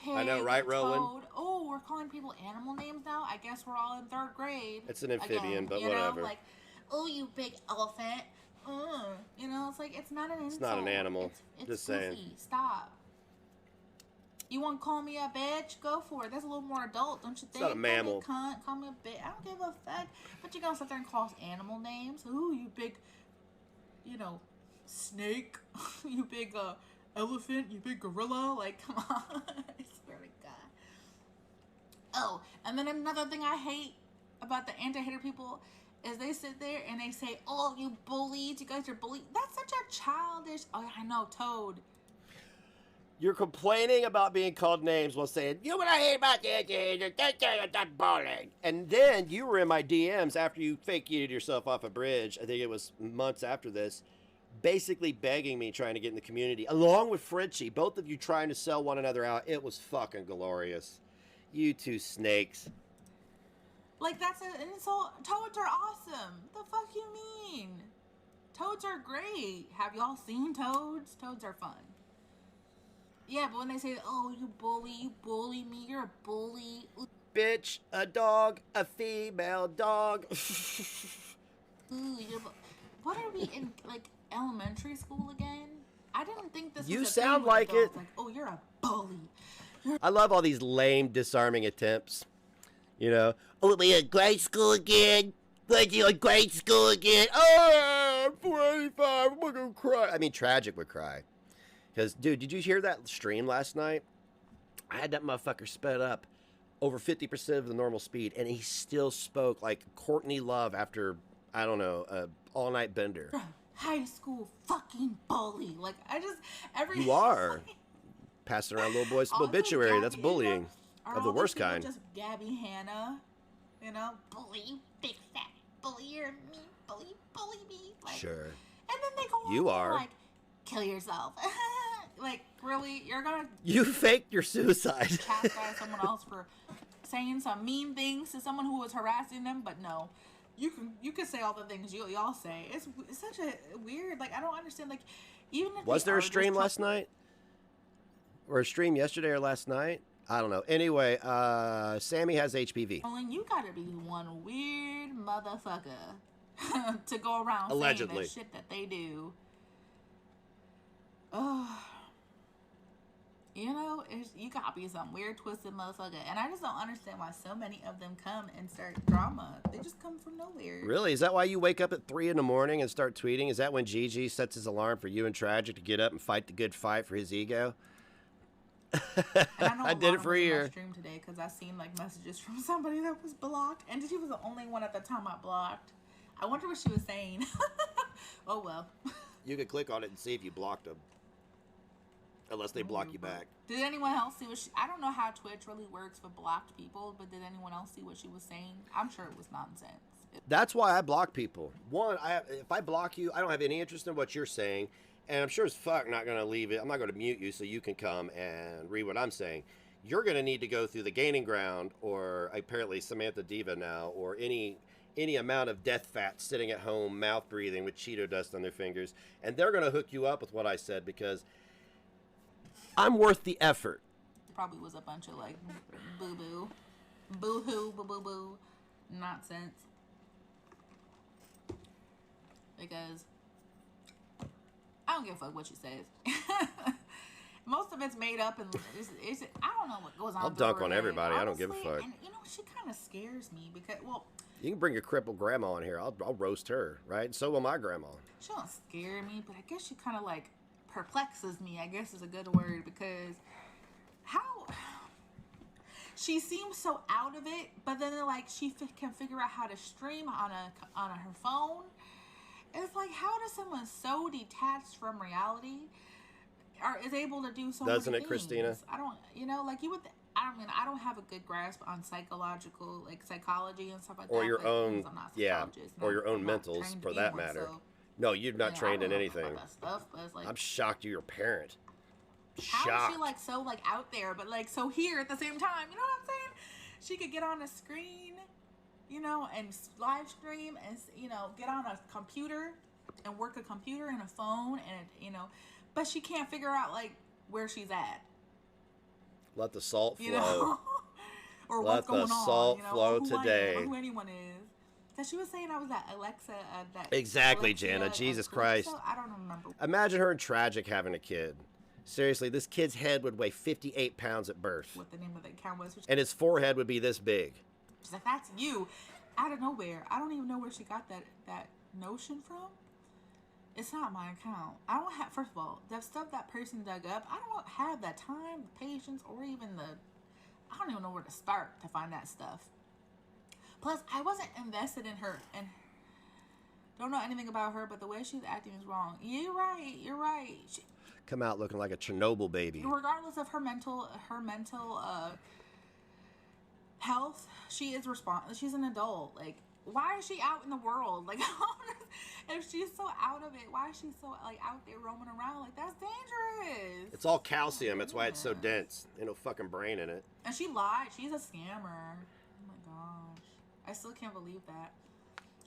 Cow, I know, pig, right, Rowan? toad. Oh, we're calling people animal names now? I guess we're all in 3rd grade. It's an amphibian, again, but you whatever. Know? Like, oh, you big elephant. You know, it's like, it's not an insult. It's not an animal. It's Just goofy. saying. Stop. You want to call me a bitch? Go for it. That's a little more adult, don't you think? not a mammal. Call me a cunt. Call me a bitch. I don't give a fuck. But you're going to sit there and call us animal names? Ooh, you big, you know, snake. You big elephant. You big gorilla. Like, come on. I swear to God. Oh, and then another thing I hate about the anti-hater people is they sit there and they say, "Oh, you bullied! You guys are bullied." That's such a childish. Oh, I know, Toad. You're complaining about being called names while saying, "You know what I hate about that bullying." And then you were in my DMs after you fake yeeted yourself off a bridge. I think it was months after this, basically begging me, trying to get in the community, along with Fritchie, both of you trying to sell one another out. It was fucking glorious. You two snakes. Like, that's an insult. Toads are awesome. The fuck you mean? Toads are great. Have y'all seen toads? Toads are fun. Yeah, but when they say, "Oh, you bully me, you're a bully." Bitch, a dog, a female dog. Ooh, what are we in, like, elementary school again? I didn't think this was You a sound thing with like adults. it. Like, "Oh, you're a bully." I love all these lame, disarming attempts. You know, oh, we at grade school again. Glad you at grade school again. Oh, I'm 45. I'm gonna cry. I mean, Tragic would cry. Because, dude, did you hear that stream last night? I had that motherfucker sped up over 50% of the normal speed, and he still spoke like Courtney Love after, I don't know, a all-night bender. From high school fucking bully. Like, I just, You are. Passing around little boy's Also, obituary. Gabby, That's bullying are of the all worst these people kind. Just Gabby Hanna, you know, bully, big fat bully, you're me, bully me. Like, Sure. And then they go on You there are. like, "Kill yourself." Like, really? You're gonna You faked your suicide. chastise someone else for saying some mean things to someone who was harassing them? But no. You can say all the things y'all say. It's such a weird, like, I don't understand, like, even if Was they there are a just stream last night? Or a stream yesterday or last night? I don't know. Anyway, Sammy has HPV. You gotta be one weird motherfucker to go around Allegedly. saying that shit that they do. Oh, you know, you gotta be some weird, twisted motherfucker. And I just don't understand why so many of them come and start drama. They just come from nowhere. Really? Is that why you wake up at 3 in the morning and start tweeting? Is that when Gigi sets his alarm for you and Tragic to get up and fight the good fight for his ego? And I know I did it for a in my year. stream today because I seen like messages from somebody that was blocked, and she was the only one at the time I blocked. I wonder what she was saying. Oh well. You could click on it and see if you blocked them. Unless they block you back. Did anyone else see what I don't know how Twitch really works for blocked people, but did anyone else see what she was saying? I'm sure it was nonsense. That's why I block people. One, if I block you, I don't have any interest in what you're saying. And I'm sure as fuck not going to leave it. I'm not going to mute you so you can come and read what I'm saying. You're going to need to go through the Gaining Ground, or apparently Samantha Diva now, or any amount of death fat sitting at home, mouth breathing with Cheeto dust on their fingers. And they're going to hook you up with what I said because I'm worth the effort. Probably was a bunch of like boo-boo, boo-hoo, boo-boo-boo nonsense. Because I don't give a fuck what she says. Most of it's made up, and I don't know what goes on. I'll dunk on her everybody. head, I don't give a honestly. fuck. And you know, she kind of scares me because, well, You can bring your crippled grandma in here. I'll roast her, right? So will my grandma. she don't scare me, but I guess she kind of like perplexes me, I guess is a good word, because how she seems so out of it, but then like she can figure out how to stream on her phone. It's like, how does someone so detached from reality is able to do so many Doesn't it, things? Christina? I don't, like you would. I don't have a good grasp on psychology and stuff like that. Or your but own, I'm not a yeah, psychologist, and or your own I'm not mentals, trained to for be that one, matter. so, No, you're not I trained don't in know about anything. that stuff, but it's like, I'm shocked you're a parent. how Shocked. is she like so like out there, but like so here at the same time? You know what I'm saying? She could get on a screen, and live stream, and get on a computer and work a computer and a phone, and but she can't figure out like where she's at. Let the salt flow. You know, or Let what's going the on? salt you know, flow or who today. I am, or who anyone is. Because she was saying I was at Alexa. Exactly, Alexia, Jana. Jesus Alexa, Christ. I don't remember. Imagine her and Tragic having a kid. Seriously, this kid's head would weigh 58 pounds at birth. What the name of the account was. And his forehead would be this big. She's like, that's you. Out of nowhere. I don't even know where she got that notion from. It's not my account. I don't have, first of all, the stuff that person dug up, I don't have the time, the patience, or even I don't even know where to start to find that stuff. Plus, I wasn't invested in Don't know anything about her, but the way she's acting is wrong. Yeah, you're right. You're right. Come out looking like a Chernobyl baby. Regardless of her mental health, she is responsible. She's an adult. Like, why is she out in the world? Like, if she's so out of it, why is she so like out there roaming around? Like, that's dangerous. It's all calcium. That's why it's so dense. Ain't no fucking brain in it. And she lied. She's a scammer. Oh my gosh, I still can't believe that.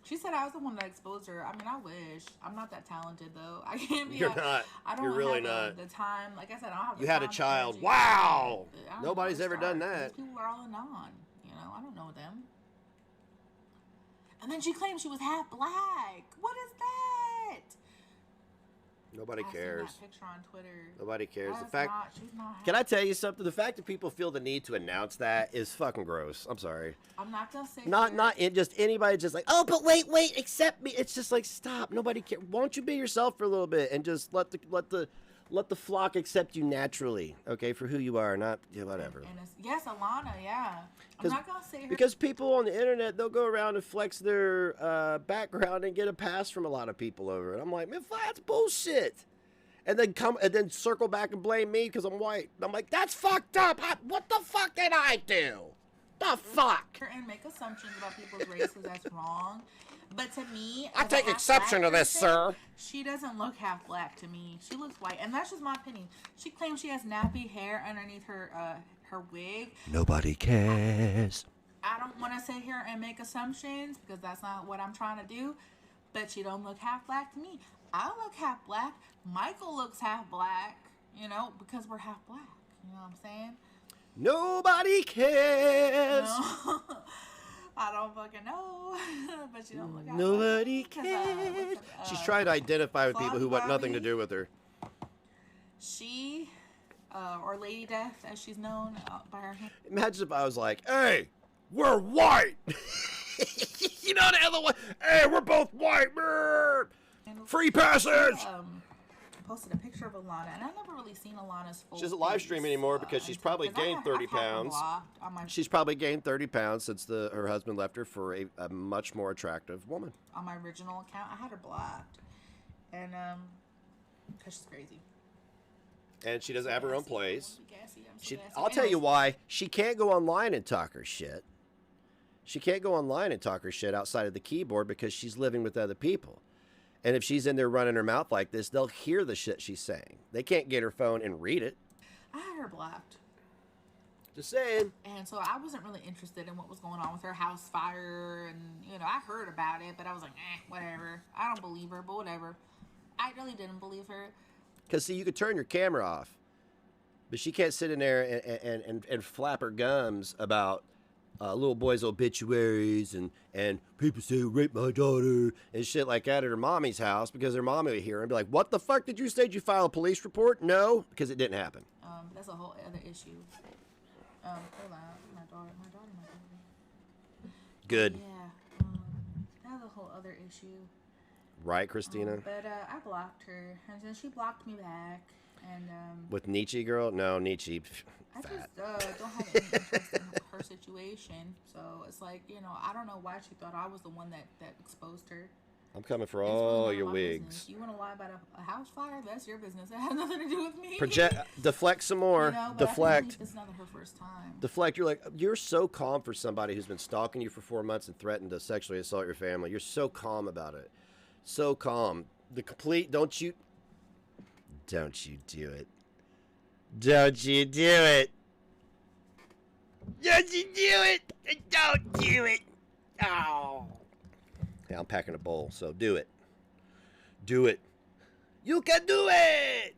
She said I was the one that exposed her. I mean, I wish. I'm not that talented, though. I can't be. You're not. I don't You're really have not. the time. Like I said, I don't have the You had time a child. energy. Wow. I don't Nobody's know ever where to done start. that. These people are all anon. You know, I don't know them. And then she claimed she was half black. What is that? Nobody cares. I seen that picture on Twitter. Nobody cares. That The is fact. not, she's not half. Can I tell you something? The fact that people feel the need to announce that is fucking gross. I'm sorry. I'm not gonna say. Not just anybody just like, oh, but wait, accept me. It's just like, stop. Nobody cares. Won't you be yourself for a little bit and just let the flock accept you naturally, okay, for who you are, not whatever. And yes, Alana, yeah. I'm not gonna say her. Because people on the internet, they'll go around and flex their background and get a pass from a lot of people over it. I'm like, man, that's bullshit. And then circle back and blame me because I'm white. I'm like, that's fucked up. What the fuck did I do? The fuck? And make assumptions about people's races. That's wrong. But to me, I take exception to this, sir. She doesn't look half black to me. She looks white, and that's just my opinion. She claims she has nappy hair underneath her wig. Nobody cares. I don't want to sit here and make assumptions because that's not what I'm trying to do. But she don't look half black to me. I look half black. Michael looks half black. You know, because we're half black. You know what I'm saying? Nobody cares. No. I don't fucking know, but she don't look half Nobody black. cares. She's trying to identify with people who want nothing to do with her. She, or Lady Death, as she's known by her hand. Imagine if I was like, hey, we're white. You know the other one? Hey, we're both white. Brr. Free passage. Posted a picture of Alana, and I've never really seen Alana's full She doesn't live stream anymore because she's probably gained 30 pounds. She's probably gained 30 pounds since her husband left her for a much more attractive woman. On my original account, I had her blocked, and because she's crazy. And she doesn't have her own place. I'll tell you why. She can't go online and talk her shit. She can't go online and talk her shit outside of the keyboard because she's living with other people. And if she's in there running her mouth like this, they'll hear the shit she's saying. They can't get her phone and read it. I had her blocked. Just saying. And so I wasn't really interested in what was going on with her house fire. And, you know, I heard about it, but I was like, whatever. I don't believe her, but whatever. I really didn't believe her. Because, see, you could turn your camera off. But she can't sit in there and flap her gums about little boys' obituaries and people say rape my daughter and shit like that at her mommy's house because her mommy would hear her and be like, what the fuck did you say? Did you file a police report? No, because it didn't happen. That's a whole other issue. Hold on. My daughter. Good. Yeah. That's a whole other issue. Right, Christina? But I blocked her, and then she blocked me back. And with Nietzsche girl? No, Nietzsche. I just don't have any interest in her situation. So it's like, you know, I don't know why she thought I was the one that exposed her. I'm coming for It's really all none of your my wigs. business. You want to lie about a house fire? That's your business. It has nothing to do with me. Deflect some more. You know, but Deflect. I think this is not her first time. Deflect. You're like, you're so calm for somebody who's been stalking you for 4 months and threatened to sexually assault your family. You're so calm about it. So calm. The complete, don't you do it. Don't you do it. Don't you do it. Don't do it. Oh. Yeah, I'm packing a bowl, so do it. Do it. You can do it.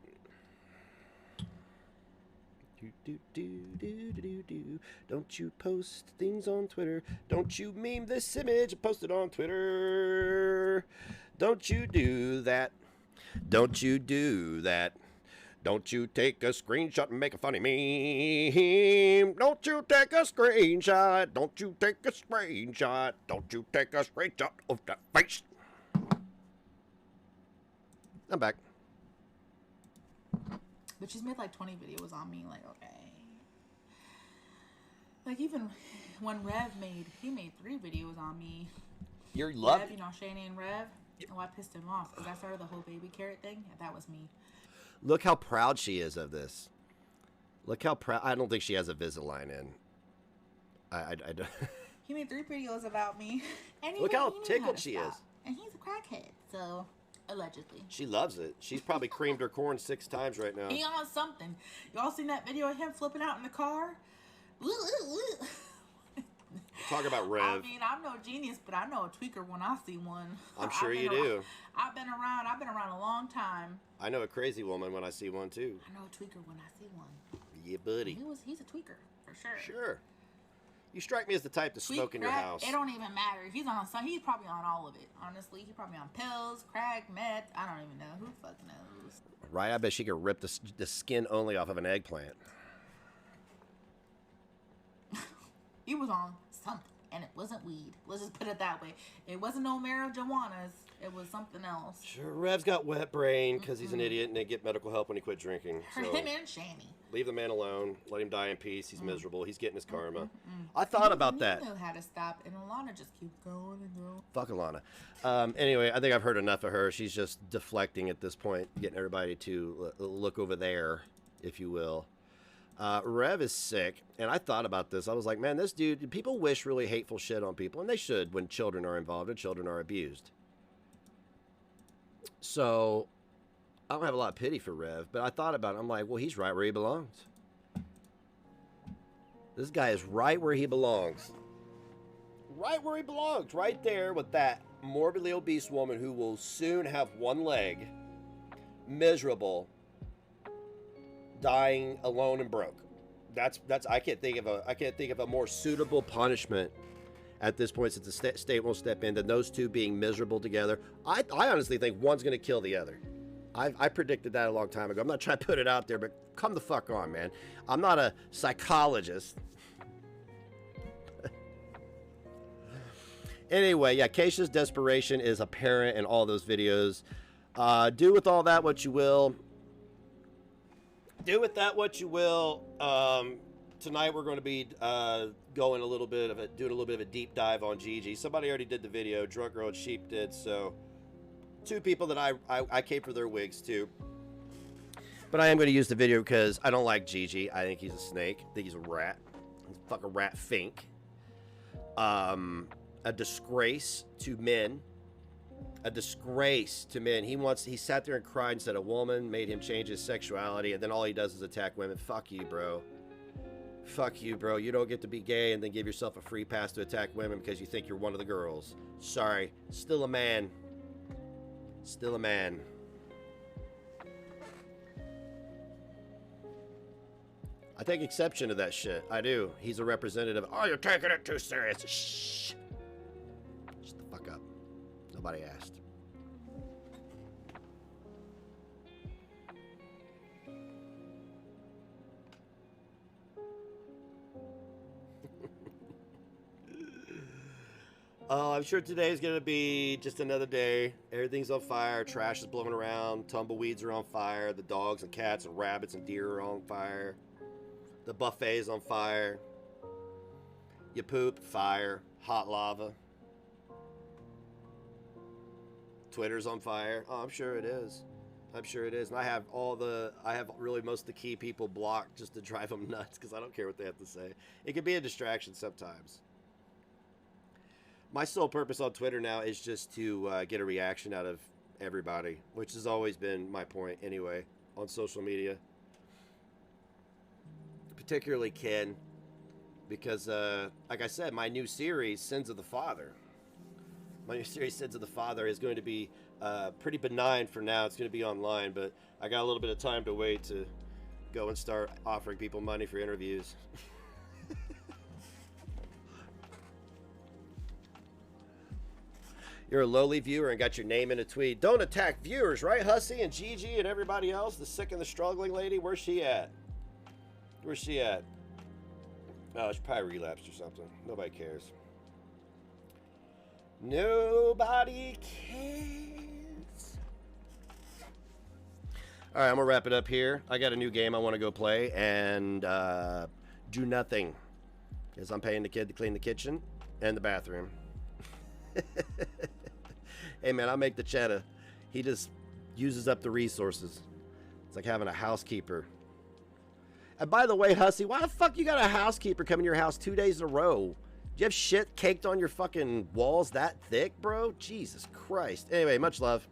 Do. Don't you post things on Twitter. Don't you meme this image and post it on Twitter. Don't you do that. Don't you do that. Don't you take a screenshot and make a funny meme. Don't you take a screenshot. Don't you take a screenshot. Don't you take a screenshot of that face. I'm back. But she's made like 20 videos on me. Like, okay. Like, even when Rev he made 3 videos on me. You're loving. Rev, you know, Shane and Rev. Oh, I pissed him off because I started the whole baby carrot thing, and that was me. Look how proud she is of this. Look how proud. I don't think she has a Visalign in. I don't. He made 3 videos about me. And Look how tickled she is. And he's a crackhead, so allegedly. She loves it. She's probably creamed her corn 6 times right now. He on something. Y'all seen that video of him flipping out in the car? Talk about Rev. I mean, I'm no genius, but I know a tweaker when I see one. I'm sure you do. I've been around a long time. I know a crazy woman when I see one too. I know a tweaker when I see one. Yeah, buddy. He's a tweaker for sure. Sure. You strike me as the type to smoke in your house. It don't even matter. He's probably on all of it. Honestly, he's probably on pills, crack, meth. I don't even know. Who the fuck knows? Right? I bet she could rip the skin only off of an eggplant. He was on something, and it wasn't weed. Let's just put it that way. It wasn't no marijuanas. It was something else. Sure, Rev's got wet brain because he's an idiot and they get medical help when he quit drinking. For So him and Shani. leave the man alone. Let him die in peace. He's miserable. He's getting his karma. I thought about that. He knew how to stop, and Alana just keeps going and going. Fuck Alana. Anyway, I think I've heard enough of her. She's just deflecting at this point, getting everybody to look over there, if you will. Rev is sick, and I thought about this. I was like, man, this dude, people wish really hateful shit on people, and they should when children are involved and children are abused. So, I don't have a lot of pity for Rev, but I thought about it. I'm like, well, he's right where he belongs. This guy is right where he belongs. Right where he belongs. Right there with that morbidly obese woman who will soon have one leg, miserable, dying alone and broke. That's I can't think of a more suitable punishment at this point, since the state won't step in, than those two being miserable together. I honestly think one's going to kill the other. I predicted that a long time ago. I'm not trying to put it out there, but come the fuck on, man. I'm not a psychologist. Anyway, yeah, Kaishah's desperation is apparent in all those videos. Do with all that what you will. Do with that what you will. Tonight we're going to be doing a little bit of a deep dive on Gigi. Somebody already did the video. Drunk Girl and Sheep did. So 2 people that I came for their wigs too. But I am going to use the video because I don't like Gigi. I think he's a snake. I think he's a rat. He's a fucking rat fink. A disgrace to men. A disgrace to men. He sat there and cried and said a woman made him change his sexuality, and then all he does is attack women. Fuck you, bro. Fuck you, bro. You don't get to be gay and then give yourself a free pass to attack women because you think you're one of the girls. Sorry. Still a man. Still a man. I take exception to that shit. I do. He's a representative. Oh, you're taking it too serious. Shh. Shut the fuck up. Nobody asked. I'm sure today is going to be just another day. Everything's on fire. Trash is blowing around. Tumbleweeds are on fire. The dogs and cats and rabbits and deer are on fire. The buffet is on fire. You poop, fire, hot lava. Twitter's on fire. Oh, I'm sure it is. I'm sure it is. And I have really most of the key people blocked just to drive them nuts because I don't care what they have to say. It can be a distraction sometimes. My sole purpose on Twitter now is just to get a reaction out of everybody, which has always been my point anyway on social media. Particularly Ken, because like I said, my new series, Sins of the Father. My new series, Sins of the Father, is going to be pretty benign for now. It's going to be online, but I got a little bit of time to wait to go and start offering people money for interviews. You're a lowly viewer and got your name in a tweet. Don't attack viewers, right, Hussy and Gigi and everybody else? The sick and the struggling lady? Where's she at? Where's she at? Oh, she probably relapsed or something. Nobody cares. Nobody cares. All right, I'm going to wrap it up here. I got a new game I want to go play and do nothing. Because I'm paying the kid to clean the kitchen and the bathroom. Hey, man, I'll make the cheddar. He just uses up the resources. It's like having a housekeeper. And by the way, Hussy, why the fuck you got a housekeeper come in your house 2 days in a row? Do you have shit caked on your fucking walls that thick, bro? Jesus Christ. Anyway, much love.